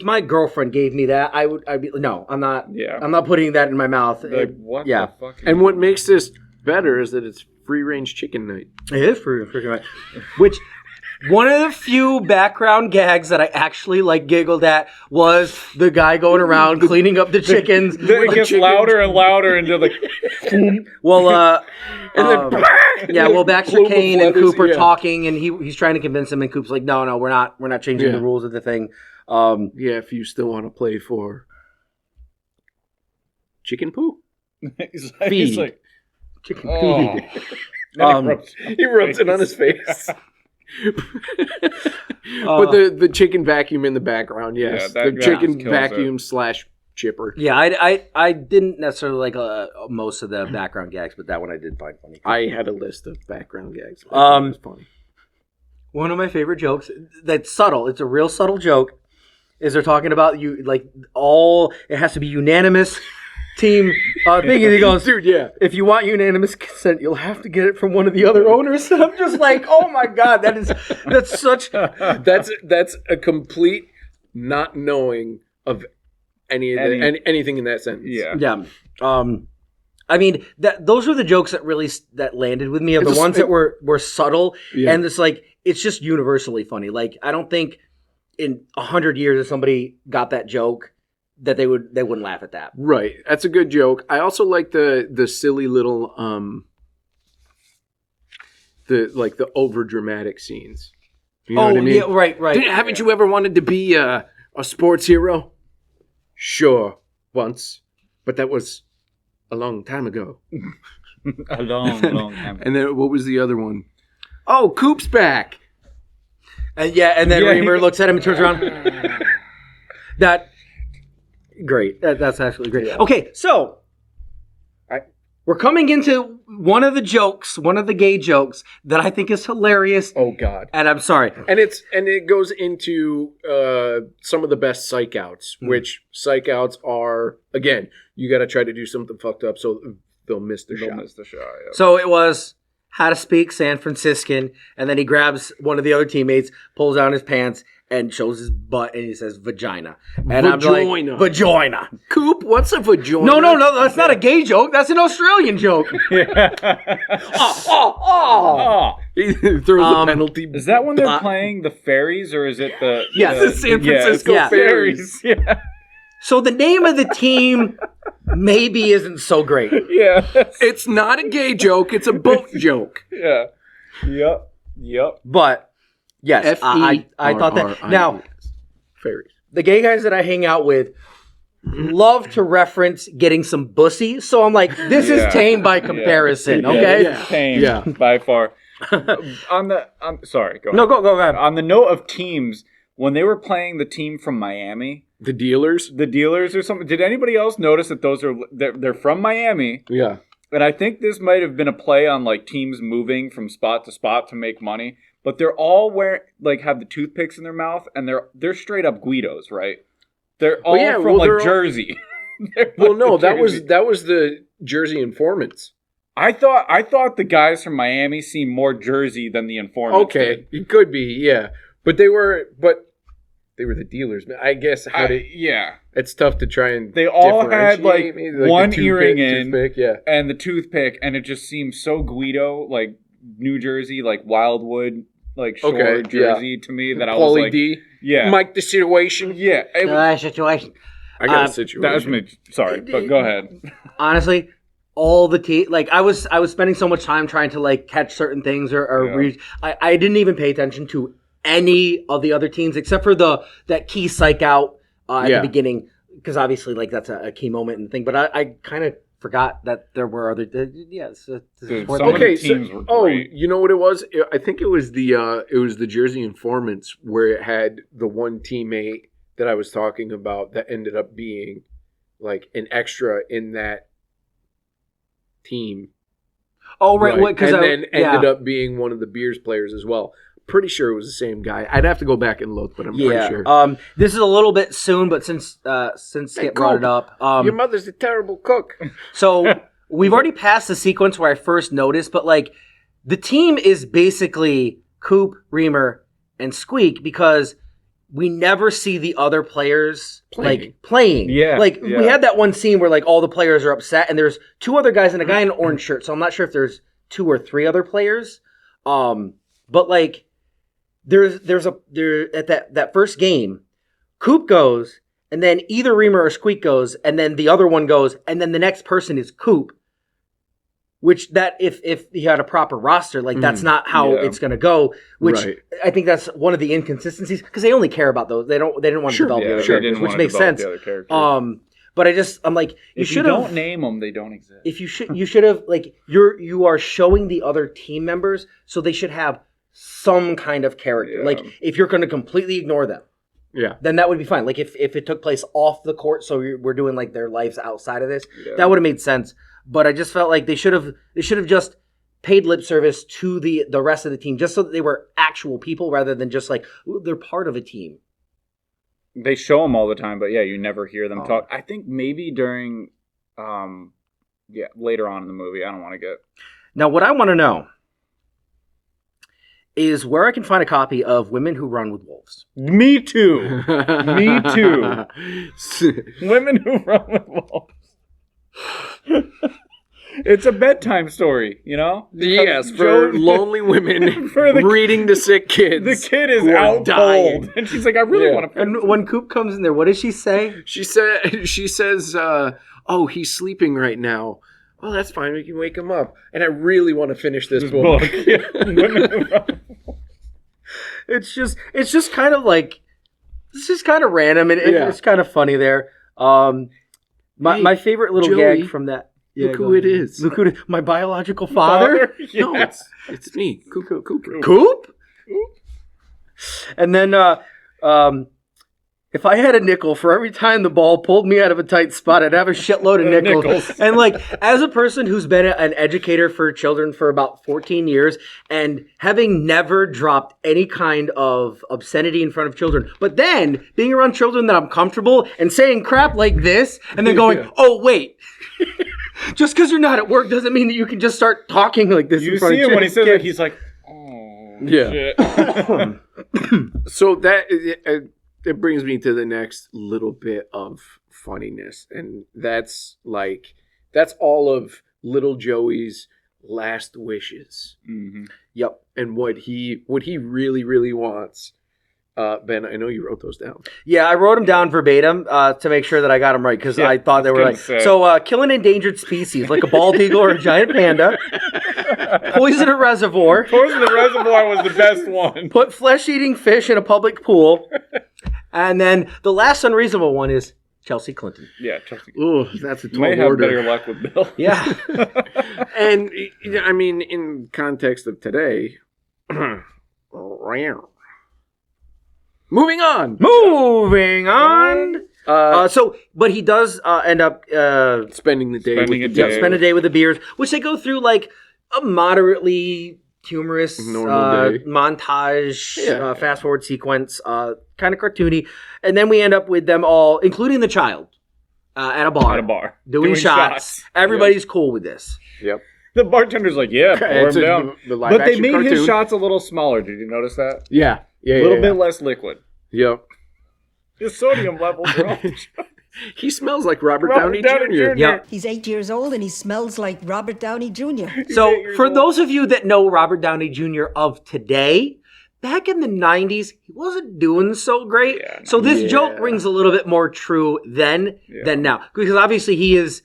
my girlfriend gave me that, I'd be no. I'm not. Yeah. I'm not putting that in my mouth. Like what? The fuck? And what makes this better is that it's free range chicken night. It is free range chicken night, which. One of the few background gags that I actually giggled at was the guy going around cleaning up the chickens. It gets louder and louder until well, Baxter Kane and Coop are talking, and he's trying to convince him, and Coop's like, no, we're not changing the rules of the thing. If you still want to play for chicken poo, he's like chicken feed. He rubs it on his face. But the chicken vacuum in the background, yes, the chicken vacuum / chipper. Yeah, I didn't necessarily like most of the background gags, but that one I did find funny. I had a list of background gags. It was funny. One of my favorite jokes that's subtle. It's a real subtle joke. Is they're talking about you it has to be unanimous. Team thing, and he goes, dude, if you want unanimous consent, you'll have to get it from one of the other owners. And I'm just like, oh my god, that's such that's a complete not knowing of anything in that sentence. Yeah. I mean, those were the jokes that really that landed with me. Of the ones that were subtle, and it's just universally funny. Like I don't think in 100 years if somebody got that joke. That they wouldn't laugh at that. Right. That's a good joke. I also like the silly little the over dramatic scenes. You know what I mean? Yeah, right. Haven't you ever wanted to be a sports hero? Sure, once. But that was a long time ago. a long time ago. And then what was the other one? Oh, Coop's back. And then Remer looks at him and turns around. Great. That's actually great. Yeah. Okay, so we're coming into one of the gay jokes that I think is hilarious. Oh God! And I'm sorry. And it goes into some of the best psych-outs, which psych-outs are again. You got to try to do something fucked up so they'll miss the shot. Yeah. So it was how to speak San Franciscan, and then he grabs one of the other teammates, pulls down his pants. And shows his butt, and he says vagina. And vagina. I'm like, vagina. Coop, what's a vagina? No, that's not a gay joke. That's an Australian joke. He throws the penalty. Is that when they're playing the fairies, or is it the... Yes, the San Francisco Fairies. Yeah. So the name of the team maybe isn't so great. Yeah. It's not a gay joke. It's a boat joke. Yeah. Yep. But... Yes, I thought that. Now, fairies. The gay guys that I hang out with love to reference getting some bussy, so I'm like, this is tame by comparison, okay? Tame, by far. Sorry, go ahead. No, go ahead. On the note of teams, when they were playing the team from Miami, the dealers or something, did anybody else notice that they're from Miami? Yeah. And I think this might have been a play on teams moving from spot to spot to make money. But they're all have the toothpicks in their mouth, and they're straight up Guidos, right? They're all from Jersey. That was the Jersey informants. I thought the guys from Miami seemed more Jersey than the informants. Okay, it could be, yeah, but they were the dealers. I guess it's tough to try and. They all had one earring in, toothpick, and the toothpick, and it just seemed so Guido, New Jersey, like Wildwood, like shore jersey to me that I was Pauly like, D. yeah, Mike the Situation. yeah. It was, Situation. I got a situation. that was me. Sorry, but go ahead. Honestly, all the like I was spending so much time trying to like catch certain things or read. I didn't even pay attention to any of the other teams except for that key psych out at the beginning, because obviously like that's a key moment and thing. But I kind of forgot that there were other. Teams were great. You know what it was? I think it was the Jersey Informants, where it had the one teammate that I was talking about that ended up being like an extra in that team. Oh, right. Then ended up being one of the Beers players as well. Pretty sure it was the same guy. I'd have to go back and look, but I'm pretty sure. This is a little bit soon, but since Skip brought it up, your mother's a terrible cook. So we've already passed the sequence where I first noticed, but like the team is basically Coop, Remer, and Squeak, because we never see the other players playing. Yeah. We had that one scene where like all the players are upset, and there's two other guys and a guy in an orange shirt. So I'm not sure if there's 2 or 3 other players. But like there's at that first game, Coop goes, and then either Remer or Squeak goes, and then the other one goes, and then the next person is Coop. Which that if you had a proper roster, like that's not how it's going to go. Which I think that's one of the inconsistencies, because they only care about those. They didn't want to develop the other characters, which makes sense. But I'm like, if you don't name them, they don't exist. If you should have like you are showing the other team members, so they should have some kind of character. Like if you're going to completely ignore them, then that would be fine. Like if it took place off the court, so we're doing like their lives outside of this, that would have made sense. But I just felt like they should have just paid lip service to the rest of the team, just so that they were actual people rather than just like, ooh, they're part of a team. They show them all the time, but you never hear them talk. I think maybe during, later on in the movie. I don't want to get. Now, what I want to know is where I can find a copy of Women Who Run with Wolves. Me too. Me too. Women Who Run with Wolves. It's a bedtime story, you know? Yes, for lonely women reading to sick kids. The kid is out cold. And she's like, I really want to. And when Coop comes in there, what does she say? She says, oh, he's sleeping right now. Oh, that's fine. We can wake him up. And I really want to finish this book. It's just kind of like, it's just kind of random, and it's kind of funny there. My favorite little Joey, gag from that. Look who it is. Look who it is. My biological father? No, it's me. Coop. Coop? And then if I had a nickel for every time the ball pulled me out of a tight spot, I'd have a shitload of nickels. And like, as a person who's been an educator for children for about 14 years and having never dropped any kind of obscenity in front of children, but then being around children that I'm comfortable and saying crap like this and then going, oh, wait. Just because you're not at work doesn't mean that you can just start talking like this in front of kids. You see him when he says that, he's like, oh, shit. So that it brings me to the next little bit of funniness, and that's all of little Joey's last wishes. Mm-hmm. Yep. And what he really, really wants. Ben, I know you wrote those down. Yeah, I wrote them down verbatim to make sure that I got them right, because I thought they were like, so kill an endangered species like a bald eagle or a giant panda, poison a reservoir. Poison the reservoir was the best one. Put flesh-eating fish in a public pool. And then the last unreasonable one is Chelsea Clinton. Yeah, Chelsea Clinton. Ooh, that's a tall order. May have better luck with Bill. Yeah. And, I mean, in context of today, Moving on. But he does end up spending the day spend a day with the Beers, which they go through like a moderately humorous montage, fast forward sequence, kind of cartoony, and then we end up with them all, including the child, at a bar, doing shots. Everybody's cool with this. Yep. The bartender's like, pour him down. But they made his shots a little smaller. Did you notice that? Yeah. A little bit less liquid. Yep. The sodium levels are off. He smells like Robert Downey Jr. Yep. He's 8 years old and he smells like Robert Downey Jr. So for those of you that know Robert Downey Jr. of today, back in the 90s, he wasn't doing so great. Yeah, so this joke rings a little bit more true then than now. Because obviously he is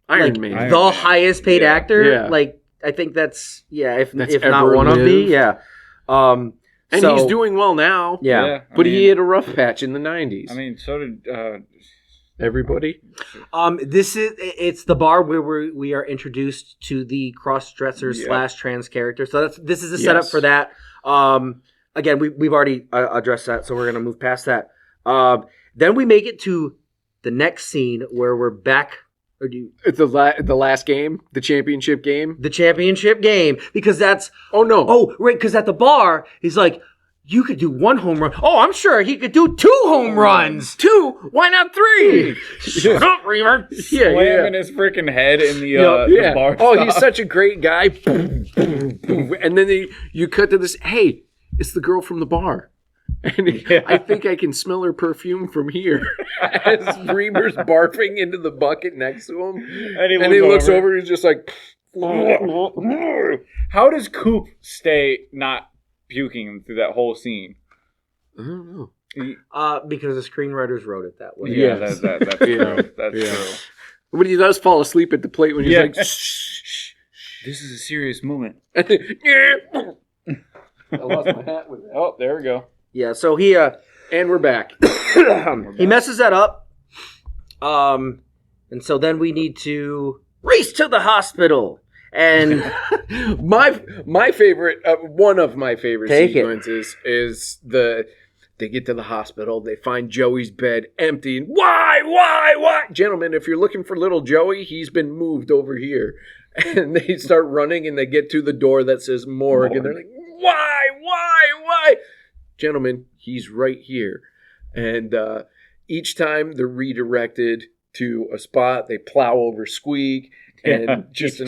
Iron Man. the highest paid actor. Yeah. Like, I think that's, if not ever one of the, lived. And he's doing well now. Yeah. But he had a rough patch in the 90s. I mean, so did everybody. It's the bar where we are introduced to the cross-dresser / trans character. So this is the setup for that. Again, we've already addressed that, so we're going to move past that. Then we make it to the next scene where we're back. It's the last game, the championship game. The championship game, because that's... Oh, no. Oh, right, because at the bar, he's like, you could do 1 home run. Oh, I'm sure he could do 2 home runs. 2? Why not 3? Shut up, Remer. Slamming his freaking head in the bar. Oh, he's such a great guy. Boom, boom, boom. And then you cut to this, hey, it's the girl from the bar. And I think I can smell her perfume from here. As Remer's barfing into the bucket next to him. And he looks over and he's just like... How does Coop stay not puking through that whole scene? I don't know. Because the screenwriters wrote it that way. Yeah, that's true. That's true. But he does fall asleep at the plate when he's like... Shh. This is a serious moment. I lost my hat with that. Oh, there we go. Yeah, so he... and we're back. He messes that up. And so then we need to race to the hospital. And my favorite, one of my favorite Take sequences is they get to the hospital, they find Joey's bed empty, and why? Gentlemen, if you're looking for little Joey, he's been moved over here. And they start running and they get to the door that says morgue. And they're like, why? Gentlemen, he's right here. And each time they're redirected to a spot, they plow over Squeak and just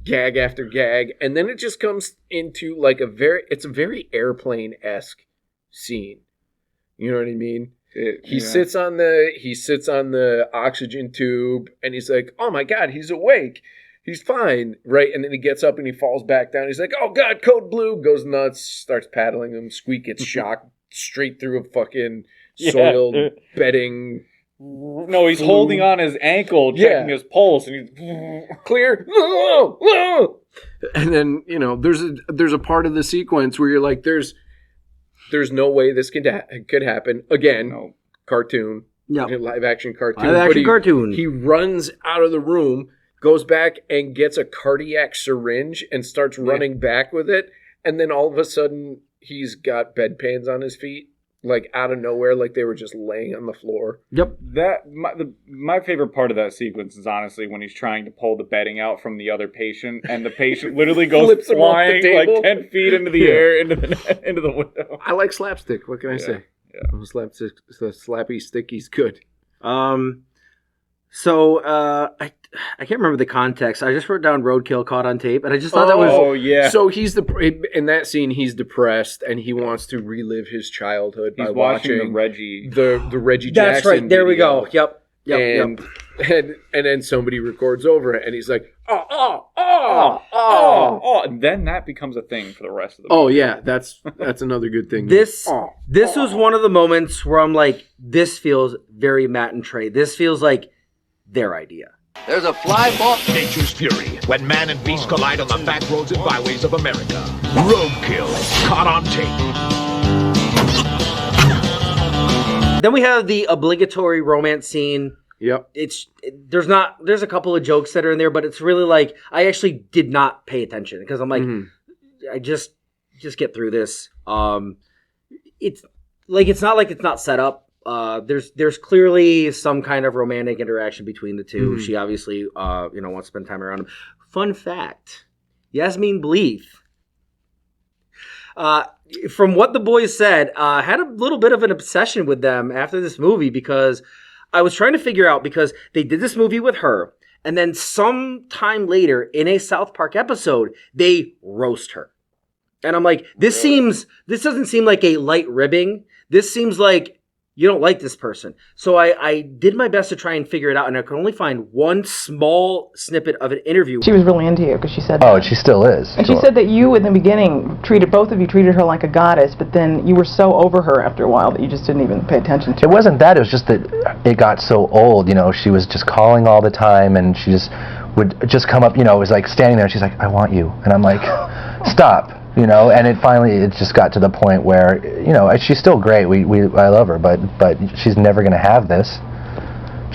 gag after gag. And then it just comes into like it's a very airplane-esque scene. You know what I mean? He sits on the oxygen tube and he's like, oh my God, he's awake. He's fine, right? And then he gets up and he falls back down. He's like, oh God, code blue, goes nuts, starts paddling him. Squeak gets shocked straight through a fucking soiled bedding. No, he's holding on his ankle, checking his pulse, and he's clear. And then, there's a part of the sequence where you're like, there's no way this could happen. Again, cartoon. Yeah. Live action cartoon. Cartoon. He runs out of the room, goes back and gets a cardiac syringe and starts running back with it. And then all of a sudden, he's got bedpans on his feet, like out of nowhere, like they were just laying on the floor. Yep. My favorite part of that sequence is honestly when he's trying to pull the bedding out from the other patient, and the patient literally goes flying like 10 feet into the air, into the window. I like slapstick. What can I say? Yeah. Slappy sticky's good. So I can't remember the context. I just wrote down roadkill caught on tape, and I just thought that was... Oh, yeah. So in that scene, he's depressed, and he wants to relive his childhood by watching the Reggie. The Reggie Jackson That's right. There we go. Yep. And then somebody records over it, and he's like, oh. And then that becomes a thing for the rest of the movie. Oh, yeah. That's another good thing. This was one of the moments where I'm like, this feels very Matt and Trey. This feels like their idea. There's a fly ball. Nature's fury, when man and beast collide on the back roads and byways of America. Roadkill, caught on tape. Then we have the obligatory romance scene. Yep. There's a couple of jokes that are in there, but it's really like, I actually did not pay attention because I'm like, I just get through this. It's not like it's not set up. There's clearly some kind of romantic interaction between the two. Mm-hmm. She obviously, wants to spend time around him. Fun fact, Yasmin Bleeth, from what the boys said, had a little bit of an obsession with them after this movie because I was trying to figure out because they did this movie with her and then some time later in a South Park episode, they roast her. And I'm like, this doesn't seem like a light ribbing. This seems like you don't like this person. So I did my best to try and figure it out, and I could only find one small snippet of an interview. She was really into you because she said Oh, that. and she still is. And she said that you, in the beginning, both of you treated her like a goddess, but then you were so over her after a while that you just didn't even pay attention to her. It wasn't that, it was just that it got so old, you know, she was just calling all the time, and she just would just come up, you know, it was like standing there, and she's like, I want you. And I'm like, stop. You know, and it just got to the point where, you know, she's still great. I love her, but she's never going to have this.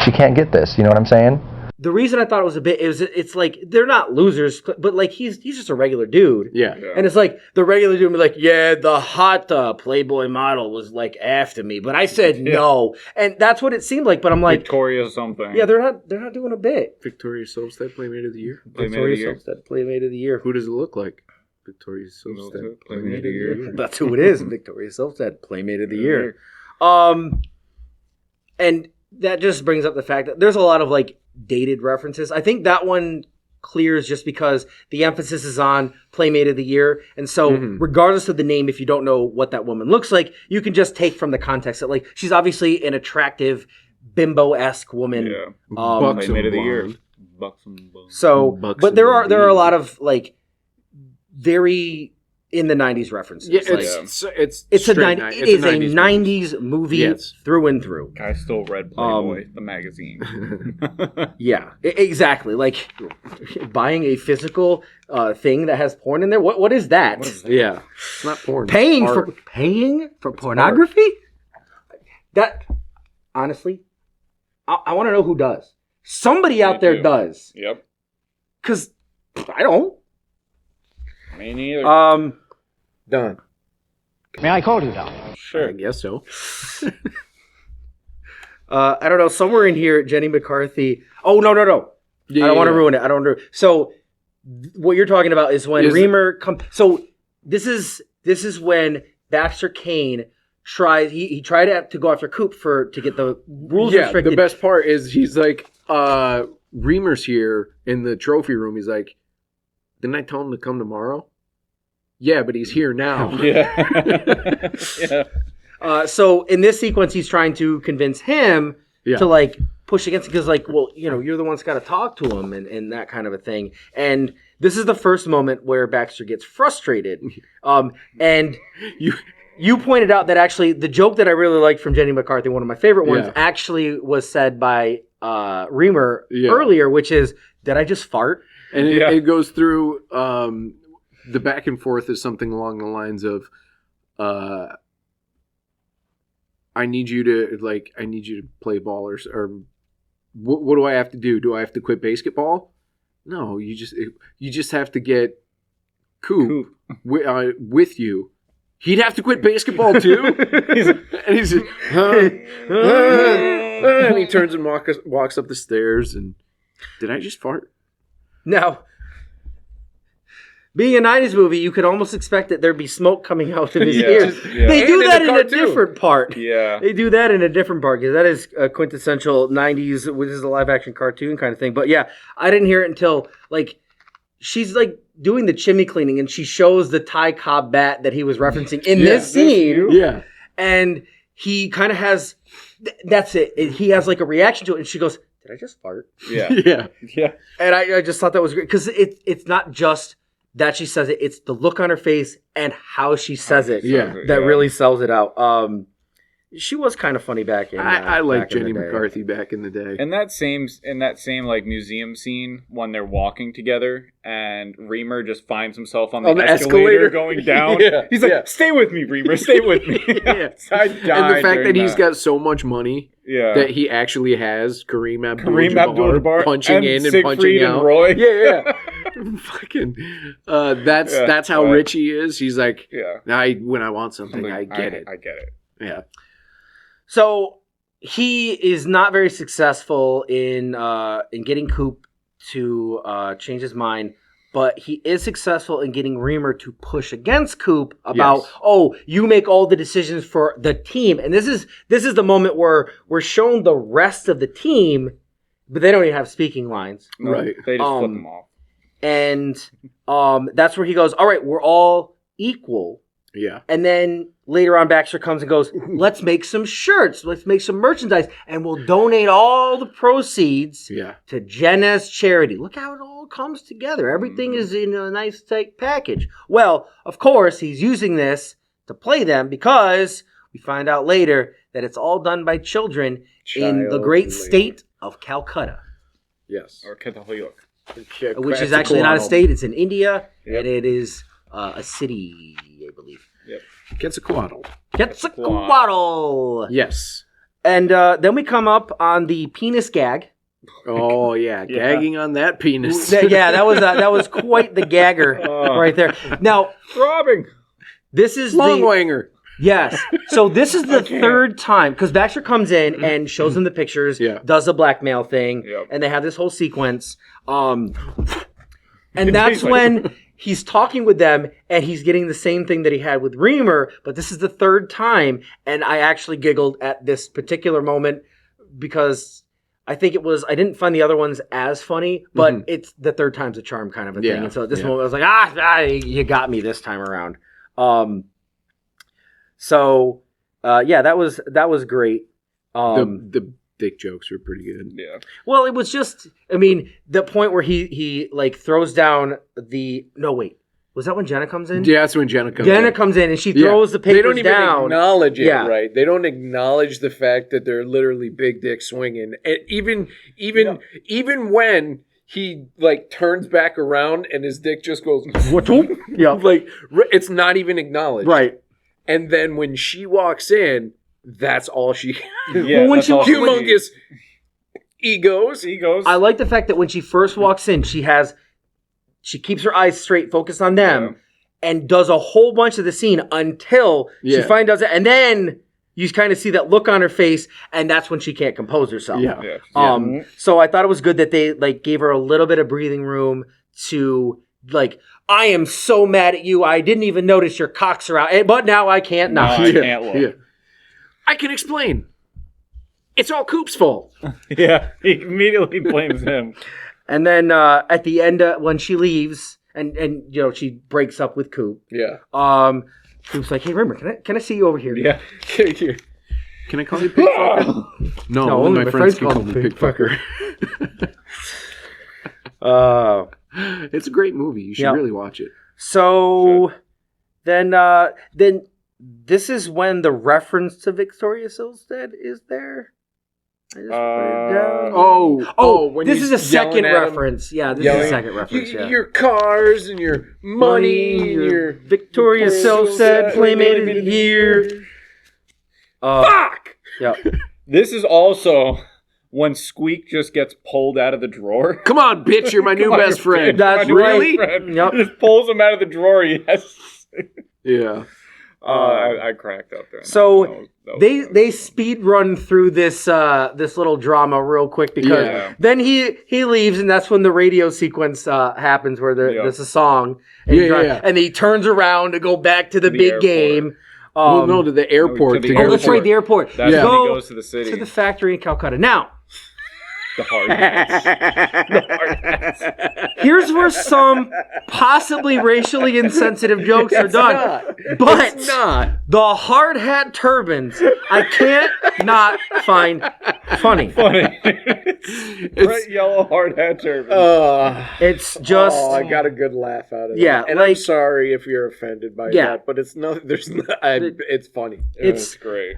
She can't get this. You know what I'm saying? The reason I thought it was it's like they're not losers, but like he's just a regular dude. Yeah. And it's like the regular dude would be like, yeah, the hot Playboy model was like after me, but I said no, and that's what it seemed like. But I'm like, Victoria something. yeah, they're not doing a bit. Victoria Solstead, Playmate of the Year. Victoria Solstead, Playmate of the Year. Who does it look like? Victoria Solstead, Playmate of the Year. That's who it is. Victoria Solstead, Playmate of the Year. And that just brings up the fact that there's a lot of like dated references. I think that one clears just because the emphasis is on Playmate of the Year. And so regardless of the name, if you don't know what that woman looks like, you can just take from the context that like she's obviously an attractive bimbo-esque woman. Yeah. Playmate of the Year. Buxom. So, but there are a lot of like very in the 90s references. Yeah, like, it's a straight 90s movie through and through. I still read Playboy, the magazine. Yeah, exactly. Like buying a physical thing that has porn in there. What is that? Yeah, it's not porn. Paying for pornography? That honestly, I want to know who does. Somebody out there does. Yep. Because I don't. Me neither. Done. May I call you Don? Sure. I guess so. I don't know. Somewhere in here, Jenny McCarthy. Oh, no. Yeah, I don't want to ruin it. So, what you're talking about is when Remer comes. So, this is when Baxter Kane tries. He tried to go after Coop to get the rules restricted. The best part is he's like, Remer's here in the trophy room. He's like, didn't I tell him to come tomorrow? Yeah, but he's here now. Yeah. So in this sequence, he's trying to convince him to like push against it because like, well, you know, you're the one that's got to talk to him and that kind of a thing. And this is the first moment where Baxter gets frustrated. And you pointed out that actually the joke that I really liked from Jenny McCarthy, one of my favorite ones, actually was said by Remer earlier, which is, did I just fart? And it goes through the back and forth is something along the lines of I need you to play ball or what do I have to do? Do I have to quit basketball? No, you just have to get Coop. With you. He'd have to quit basketball too? And he's just, and he turns and walks up the stairs and did I just fart? Now, being a 90s movie, you could almost expect that there'd be smoke coming out of his ears. Yeah. They do that in a different part. Yeah. They do that in a different part because that is a quintessential 90s, which is a live-action cartoon kind of thing. But yeah, I didn't hear it until, like, she's, like, doing the chimney cleaning and she shows the Ty Cobb bat that he was referencing in this scene. Yeah. And he kind of has, that's it. He has, like, a reaction to it and she goes, did I just fart? Yeah. And I just thought that was great because it's not just that she says it; it's the look on her face and how she says it that really sells it out. She was kind of funny back in. I like Jenny McCarthy back in the day. And that same like museum scene when they're walking together and Remer just finds himself on the escalator going down. He's like, "Stay with me, Remer. Stay with me." And the fact that he's got so much money that he actually has Kareem Abdul-Jabbar punching in and punching out. And Roy. Fucking. That's how rich he is. He's like, when I want something, I get it. I get it. Yeah. So he is not very successful in getting Coop to change his mind, but he is successful in getting Remer to push against Coop about, you make all the decisions for the team. And this is the moment where we're shown the rest of the team, but they don't even have speaking lines. No, right. They just flip them off. And that's where he goes, all right, we're all equal. Yeah. And then later on, Baxter comes and goes, let's make some shirts. Let's make some merchandise. And we'll donate all the proceeds to Jenna's charity. Look how it all comes together. Everything is in a nice, tight package. Well, of course, he's using this to play them because we find out later that it's all done by children in the great state of Calcutta. Yes. Or Kathahuyuk. Which is actually not a state. It's in India, and it is a city, I believe. Yep. Quetzalcoatl. Quetzalcoatl. Yes. And then we come up on the penis gag. Oh yeah, gagging on that penis. Yeah, that was quite the gagger right there. Now, throbbing. This is Longwanger. Yes. So this is the third time, because Baxter comes in and shows them the pictures, does the blackmail thing, and they have this whole sequence. And that's when he's talking with them, and he's getting the same thing that he had with Remer, but this is the third time, and I actually giggled at this particular moment because I think it was, I didn't find the other ones as funny, but it's the third time's a charm kind of a thing. And so at this moment, I was like, you got me this time around. So that was great. The dick jokes were pretty good. Yeah. Well, it was just, I mean, the point where he like throws down the, no wait, was that when Jenna comes in? Yeah, that's when Jenna comes in. Jenna comes in and she throws the papers down. They don't even acknowledge it, right? They don't acknowledge the fact that they're literally big dick swinging. And even when he like turns back around and his dick just goes, like it's not even acknowledged, right? And then when she walks in, that's all she. Well, when she humongous egos. I like the fact that when she first walks in, she keeps her eyes straight, focused on them, and does a whole bunch of the scene until she finally does it, and then you kind of see that look on her face, and that's when she can't compose herself. So I thought it was good that they like gave her a little bit of breathing room to like, I am so mad at you. I didn't even notice your cocks are out, but now I can't not. I can't look. I can explain. It's all Coop's fault. He immediately blames him. And then at the end, when she leaves, and you know she breaks up with Coop. Coop's like, "Hey, Remer, can I see you over here?" Yeah. Here. Can I call you pig fucker? No, only my friends can call me pig fucker. It's a great movie. You should really watch it. So then this is when the reference to Victoria Silvstedt is there. I just put it down. When this is a second reference. Yeah, this is a second reference. Your cars and your money, your Victoria Silvstedt Playmate of the Year. Fuck! Yep. This is also when Squeak just gets pulled out of the drawer. Come on, bitch, you're my new best friend. That's really? Yep. Just pulls him out of the drawer. Yes. Yeah. I cracked up there. So they speed run through this this little drama real quick because then he leaves, and that's when the radio sequence happens where there's a song and he turns around to go back to the big game. To the airport. That's right, the airport. That's when he goes to the city. To the factory in Calcutta. Now, the hard hats. Here's where some possibly racially insensitive jokes are done. But it's not. The hard hat turbans, I can't not find funny. It's bright yellow hard hat turbans. It's just. Oh, I got a good laugh out of that. Yeah, and I'm sorry if you're offended by that, but it's no. There's no. It's funny. It's great.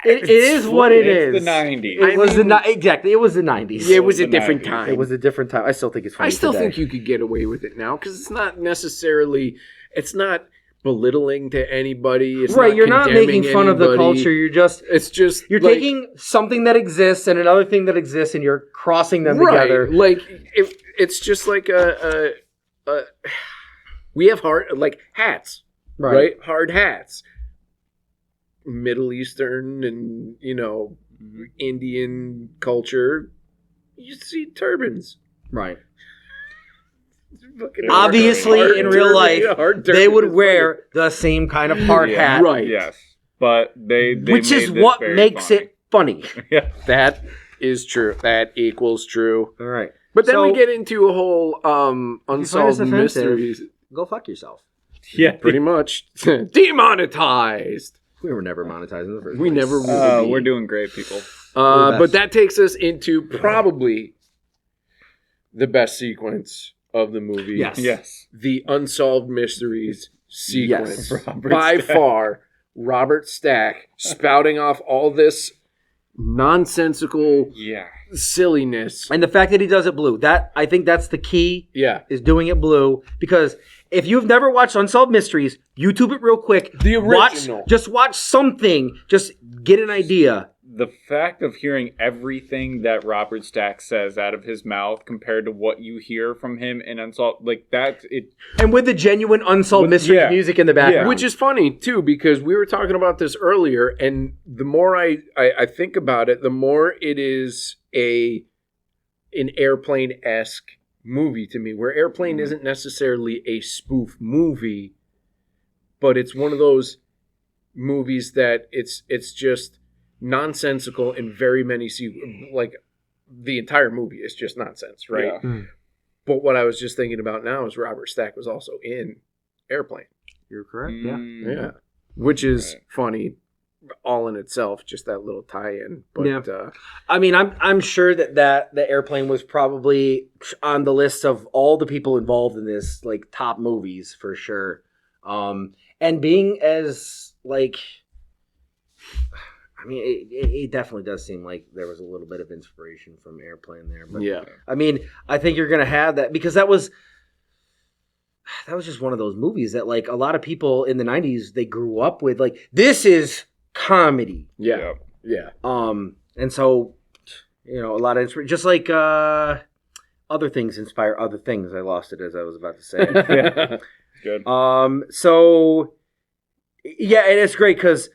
It is what it is. It's the 90s. It was exactly. It was the 90s. It was a different time. It was a different time. I still think it's funny. I still today. think you could get away with it now because it's not necessarily. It's not belittling to anybody. It's right. Not you're not making fun of the culture. You're just. It's just. You're like, taking something that exists and another thing that exists, and you're crossing them together. Like it's just like a. We have hats, right? Hard hats. Middle Eastern and Indian culture, you see turbans, right? Obviously, in real life, they would wear the same kind of hard hat, right? Yes, but they which is what makes it funny. Yeah, that is true. That equals true. All right, but then we get into a whole unsolved mysteries. Go fuck yourself. Yeah. Pretty much. Demonetized. We were never monetized in the first We place. never will be. We're doing great, people. But that takes us into probably the best sequence of the movie. Yes. The Unsolved Mysteries sequence. Yes. By far, Robert Stack spouting off all this nonsensical silliness. And the fact that he does it blue, I think that's the key. Yeah. Is doing it blue. Because if you've never watched Unsolved Mysteries, YouTube it real quick. The original. Just watch something. Just get an idea. The fact of hearing everything that Robert Stack says out of his mouth compared to what you hear from him in Unsolved, like that, it... And with the genuine Unsolved Mysteries music in the background. Which is funny, too, because we were talking about this earlier, and the more I think about it, the more it is an Airplane-esque movie to me, where Airplane isn't necessarily a spoof movie, but it's one of those movies that it's just nonsensical in very many like the entire movie is just nonsense, right? Yeah. But what I was just thinking about now is Robert Stack was also in Airplane. You're correct. Yeah. Which is funny all in itself, just that little tie-in. But I mean, I'm sure that the Airplane was probably on the list of all the people involved in this, like, top movies for sure. And being as, like, I mean, it definitely does seem like there was a little bit of inspiration from Airplane there. But yeah, I mean, I think you're gonna have that because that was just one of those movies that, like, a lot of people in the 90s they grew up with. Like, this is comedy. Yeah. And so, you know, a lot of inspiration, just like other things inspire other things. I lost it as I was about to say. Yeah. Good. So, yeah, and it's great because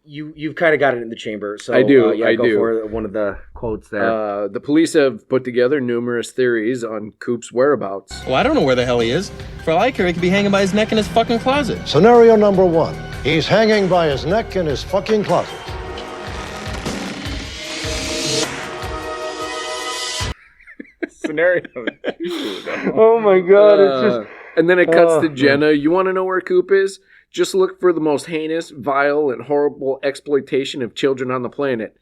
you've kind of got it in the chamber. So I do. I do. For one of the quotes there. The police have put together numerous theories on Coop's whereabouts. Well, I don't know where the hell he is. For all I care, he could be hanging by his neck in his fucking closet. Scenario number 1. He's hanging by his neck in his fucking closet. Scenario. Oh my god, it's just... And then it cuts to Jenna. You want to know where Coop is? Just look for the most heinous, vile, and horrible exploitation of children on the planet.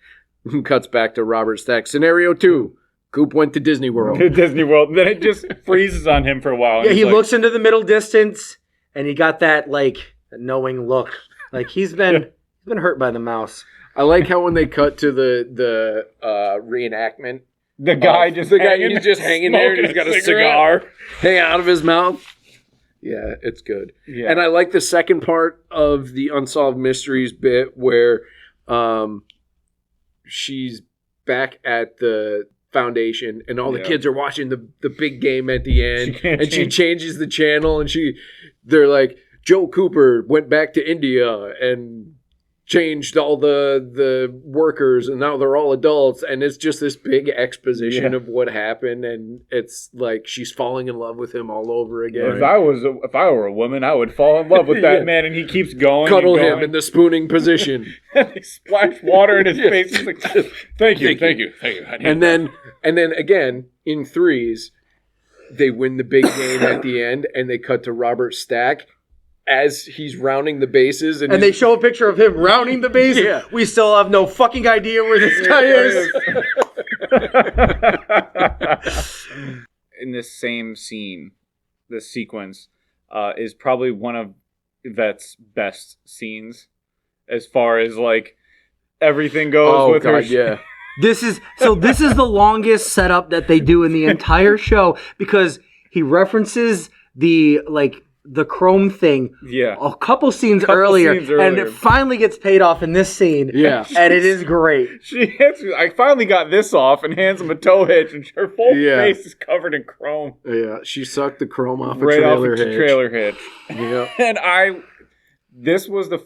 Cuts back to Robert Stack. Scenario 2. Coop went to Disney World. Disney World. Then it just freezes on him for a while. Yeah, he looks into the middle distance, and he got that, like, knowing look. Like, he's been hurt by the mouse. I like how when they cut to the reenactment, the guy he's just hanging there and he's got a cigar hanging out of his mouth. Yeah, it's good. Yeah. And I like the second part of the Unsolved Mysteries bit where she's back at the foundation and all the kids are watching the big game at the end, she changes the channel and they're like, Joe Cooper went back to India and changed all the workers and now they're all adults, and it's just this big exposition of what happened, and it's like she's falling in love with him all over again. If I were a woman, I would fall in love with that man, and he keeps going. Cuddle him in the spooning position. And they splash water in his face. He's like, thank you. And then again in threes, they win the big game at the end, and they cut to Robert Stack as he's rounding the bases. And they show a picture of him rounding the bases. Yeah. We still have no fucking idea where this guy is. In this same scene, this sequence is probably one of Yvette's best scenes as far as, like, everything goes with her. Yeah. This is the longest setup that they do in the entire show because he references the chrome thing a couple scenes earlier, and it finally gets paid off in this scene. Yeah. And it is great. I finally got this off, and hands him a tow hitch, and her whole face is covered in chrome. Yeah, she sucked the chrome off right a off the trailer hitch. Yeah. And this was the...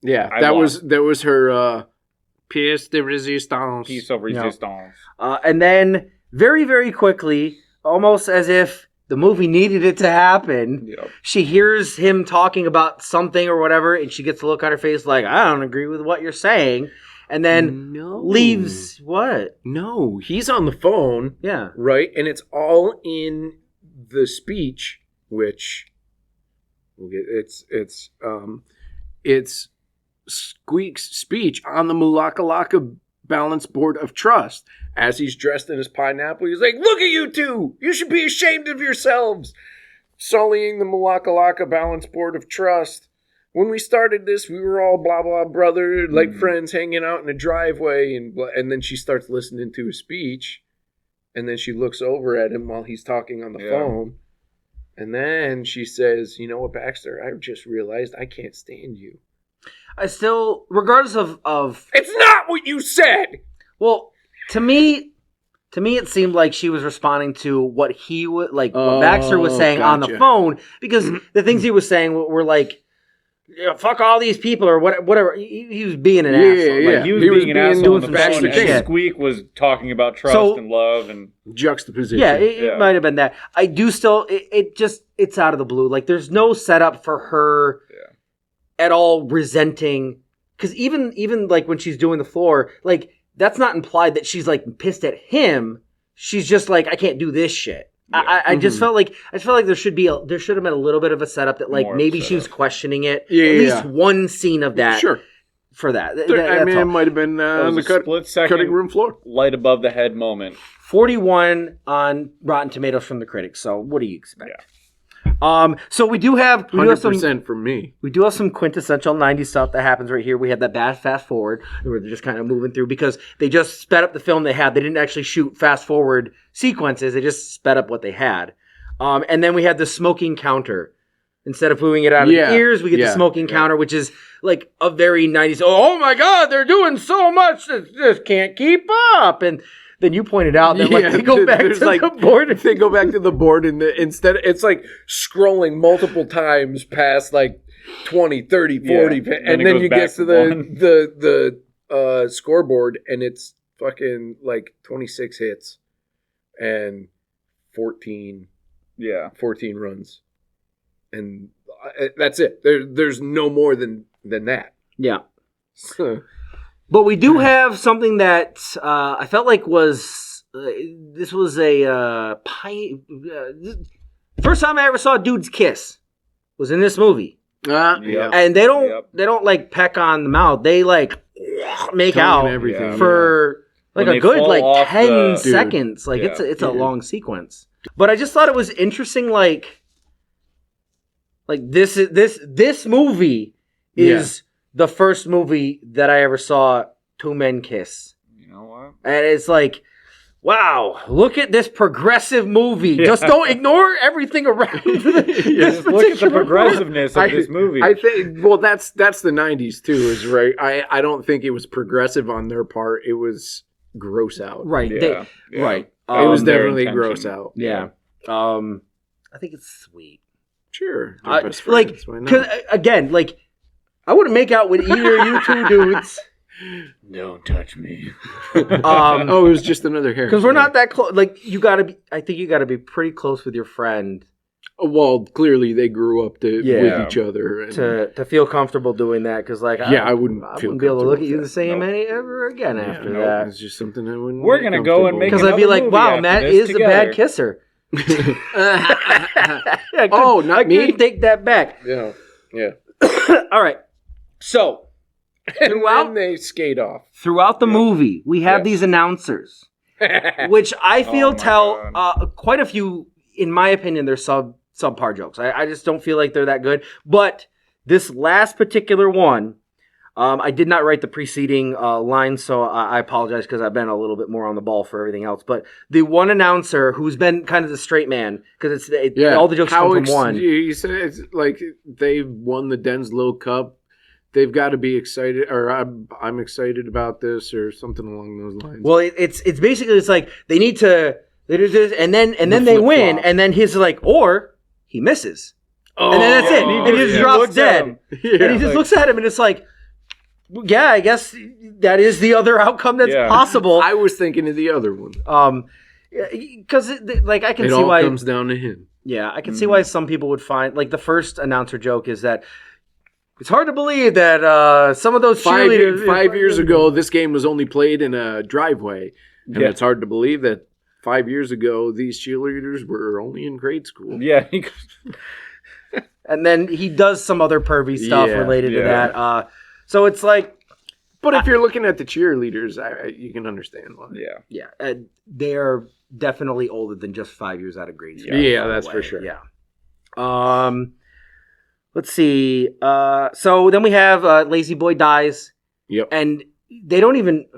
Yeah, that was her pièce de résistance. Piece of resistance. And then, very, very quickly, almost as if the movie needed it to happen, she hears him talking about something or whatever, and she gets a look on her face like, I don't agree with what you're saying, and then leaves. What? No, he's on the phone. Yeah. Right? And it's all in the speech which we'll get. It's Squeak's speech on the Malakalaka Balance Board of Trust. As he's dressed in his pineapple, he's like, "Look at you two! You should be ashamed of yourselves, sullying the Malakalaka Balance Board of Trust. When we started this, we were all blah blah brother, like friends hanging out in a driveway." And then she starts listening to his speech, and then she looks over at him while he's talking on the phone, and then she says, "You know what, Baxter? I just realized I can't stand you." I still, regardless of it's not what you said. Well, to me, it seemed like she was responding to what he would what Baxter was saying on the phone, because the things he was saying were like, fuck all these people or whatever. He was being an asshole. Like, he was being an asshole on the phone, and Squeak was talking about trust and love and juxtaposition. Yeah, it might have been that. I do still, it's out of the blue. Like, there's no setup for her at all resenting, because even like when she's doing the floor, like, that's not implied that she's like pissed at him. She's just like, I can't do this shit. Yeah. I just felt like there should have been a little bit of a setup that like maybe she was questioning it. At least one scene of that. Sure. For that. I mean, it might have been on the cutting room floor. Light above the head moment. 41 on Rotten Tomatoes from the critics. So what do you expect? Yeah. So we do have 100% from me. We do have some quintessential 90s stuff that happens right here. We have that bad fast forward where they're just kind of moving through because they just sped up the film they had. They didn't actually shoot fast forward sequences. They just sped up what they had. And then we had the smoking counter. Instead of booing it out of the ears, we get the smoking counter, which is like a very 90s. Oh my God, they're doing so much that just can't keep up. And then you pointed out that like they go back to the board. They go back to the board and instead it's like scrolling multiple times past like 20, 30, 40. And then you get to the scoreboard and it's fucking like 26 hits and 14 runs. And that's it. There's no more than that. Yeah. But we do have something that I felt like was this was a first time I ever saw dudes kiss was in this movie. And they don't like peck on the mouth. They like make out everything for like a good like 10 seconds. Like it's a long sequence. But I just thought it was interesting. Like this movie is the first movie that I ever saw two men kiss. You know what? And it's like, wow, look at this progressive movie. Just don't ignore everything around. Just look at the progressiveness of this movie. I think, well, that's the 90s too, is right. I don't think it was progressive on their part. It was gross out. Right. Right. It was definitely gross out. Yeah. I think it's sweet. Sure. Like, because again, like, I wouldn't make out with either of you two dudes. Don't touch me. It was just another hair. Because we're not that close. Like, I think you gotta be pretty close with your friend. Well, clearly they grew up with each other. And to feel comfortable doing that. Because, like, I wouldn't be able to look at you the same ever again after that. It's just something I wouldn't. We're going to go and make because I'd be like, wow, Matt is a bad kisser. Not me. I couldn't take that back. Yeah. All right. So, and they skate off. Throughout the movie, we have these announcers, which I feel tell quite a few, in my opinion, they're subpar jokes. I just don't feel like they're that good. But this last particular one, I did not write the preceding line, so I apologize because I've been a little bit more on the ball for everything else. But the one announcer who's been kind of the straight man, because all the jokes come from one. You said it's like they won the Denslow Cup. They've got to be excited, or I'm excited about this, or something along those lines. Well, it's basically it's like they need to they do this, and then they win, and then he's like, or he misses, and then that's it, and he just drops dead, and he just looks at him, and it's like. Yeah, I guess that is the other outcome that's possible. I was thinking of the other one. Because like I can see why it all comes down to him. Yeah, I can see why some people would find like the first announcer joke is that it's hard to believe that some of those cheerleaders 5 years ago this game was only played in a driveway, and it's hard to believe that 5 years ago, these cheerleaders were only in grade school. Yeah. And then he does some other pervy stuff related to that. So it's like... But if you're looking at the cheerleaders, you can understand why. Yeah. They are definitely older than just 5 years out of grade school. Yeah, that's for sure. Yeah. Let's see. So then we have Lazy Boy dies. Yep. And they don't even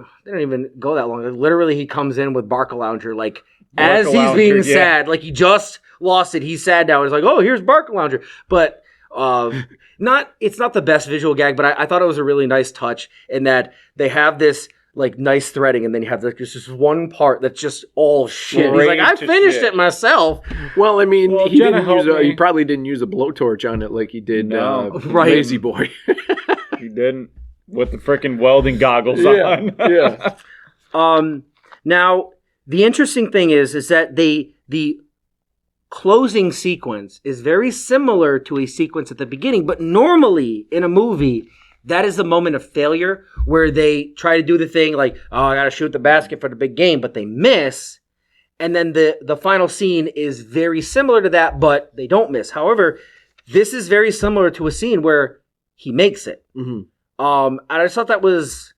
go that long. Literally, he comes in with Barcalounger, like as he's being sad, like he just lost it. He's sad now. He's like, oh, here's Barcalounger. But it's not the best visual gag, but I thought it was a really nice touch in that they have this like nice threading, and then you have this one part that's just all shit. He's like, I finished it myself. Well, I mean, he probably didn't use a blowtorch on it like he did Lazy Boy. He didn't. With the freaking welding goggles on. Yeah. Now, the interesting thing is that the closing sequence is very similar to a sequence at the beginning, but normally in a movie, that is the moment of failure where they try to do the thing like, oh, I got to shoot the basket for the big game, but they miss. And then the final scene is very similar to that, but they don't miss. However, this is very similar to a scene where he makes it. Mm-hmm. And I just thought that was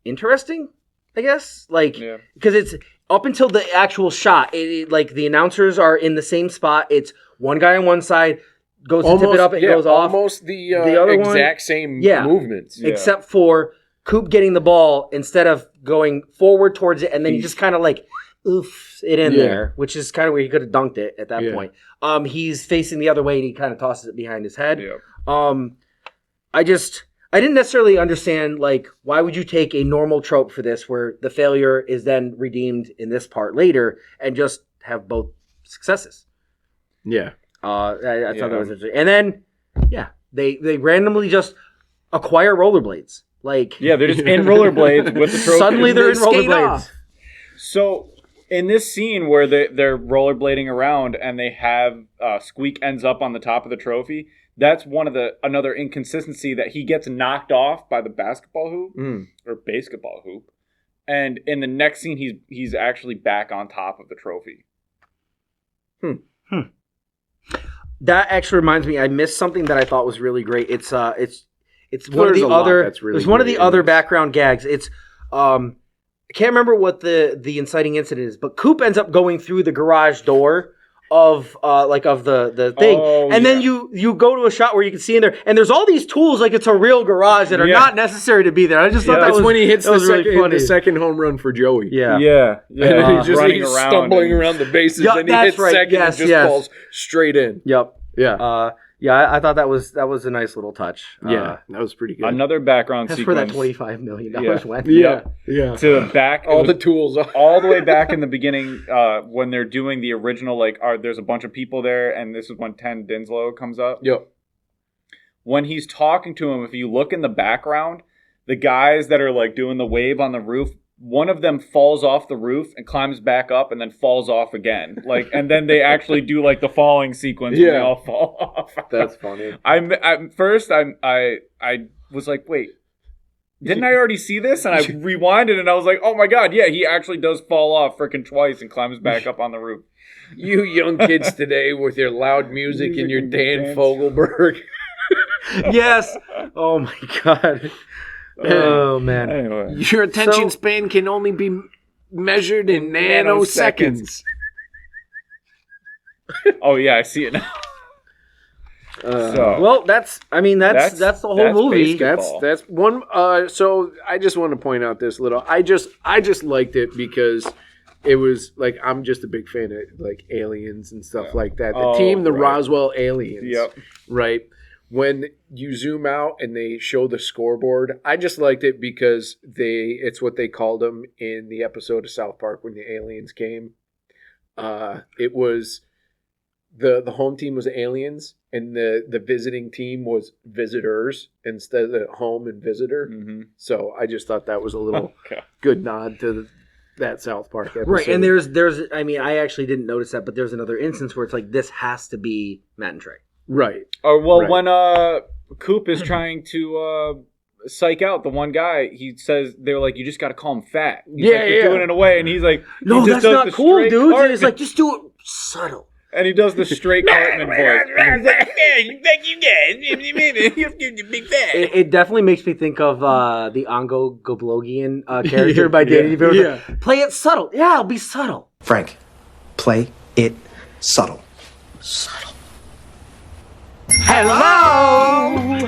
interesting, I guess. Like, because it's up until the actual shot, like the announcers are in the same spot. It's one guy on one side goes to tip it up, it goes off. Almost the other exact same movements. Except for Coop getting the ball instead of going forward towards it, and then he just kind of like oofs it in there, which is kind of where he could have dunked it at that point. He's facing the other way, and he kind of tosses it behind his head. I didn't necessarily understand, like, why would you take a normal trope for this where the failure is then redeemed in this part later and just have both successes? Yeah. I thought that was interesting. And then, they randomly just acquire rollerblades. Like, they're just in rollerblades with the trophy. Suddenly they're in rollerblades. So, in this scene where they're rollerblading around and they have Squeak ends up on the top of the trophy, that's another inconsistency that he gets knocked off by the basketball hoop or basketball hoop, and in the next scene he's actually back on top of the trophy. That actually reminds me, I missed something that I thought was really great. It's one of the other. It's one of the other background gags. It's I can't remember what the inciting incident is, but Coop ends up going through the garage door of the thing, and then you go to a shot where you can see in there, and there's all these tools like it's a real garage that are not necessary to be there. I just thought that was when he hits the second home run for Joey. Yeah. And he's just running around stumbling around the bases, and he hits second and just falls straight in. Yep. Yeah. I thought that was a nice little touch. That was pretty good. Another background that's sequence. for that $25 million went. Yeah. To the back. All the tools. all the way back in the beginning when they're doing the original, there's a bunch of people there, and this is when Ten Dinslow comes up. Yep. When he's talking to him, if you look in the background, the guys that are doing the wave on the roof, one of them falls off the roof and climbs back up and then falls off again. And then they actually do the falling sequence when they all fall off. That's funny. First I was like, wait, didn't I already see this? And I rewinded and I was like, oh my God, yeah, he actually does fall off freaking twice and climbs back up on the roof. You young kids today with your loud music and your Dan Fogelberg. Yes. Oh my God. Oh man! Anyway. Your attention span can only be measured in nanoseconds. Oh yeah, I see it now. Well, that's the whole movie. That's one. So I just want to point out this little. I just liked it because it was I'm just a big fan of aliens and stuff like that. The Roswell aliens. Yep. Right. When you zoom out and they show the scoreboard, I just liked it because it's what they called them in the episode of South Park when the aliens came. It was the home team was aliens and the visiting team was visitors instead of home and visitor. Mm-hmm. So I just thought that was a little good nod to that South Park episode. Right, and there's I actually didn't notice that, but there's another instance where it's this has to be Matt and Trey. Right. Or when Coop is trying to psych out the one guy. He says they're like, you just got to call him fat. He's Yeah, like, you're doing it in a way, and he's like, No, he just that's does not the cool, straight dude. Cartman. It's like, just do it subtle. And he does the straight Cartman voice. It definitely makes me think of the Ongo Goblogian character by Danny DeVito. Yeah. Play it subtle. Yeah, I'll be subtle. Frank, play it subtle. Subtle. Hello.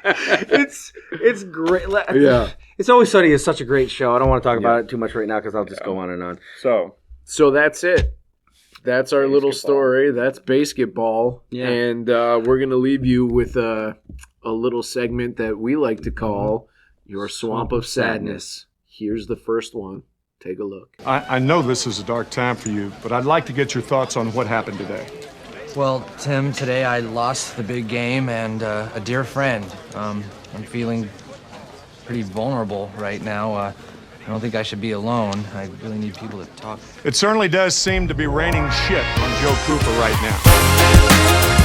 It's great. Yeah. It's Always Sunny is such a great show. I don't want to talk about it too much right now because I'll just go on and on. So that's it. That's our little story. That's BASEketball. Yeah. And we're going to leave you with a little segment that we like to call Your Swamp of Sadness. Here's the first one. Take a look. I know this is a dark time for you, but I'd like to get your thoughts on what happened today. Well, Tim, today I lost the big game and a dear friend. I'm feeling pretty vulnerable right now. I don't think I should be alone. I really need people to talk. It certainly does seem to be raining shit on Joe Cooper right now.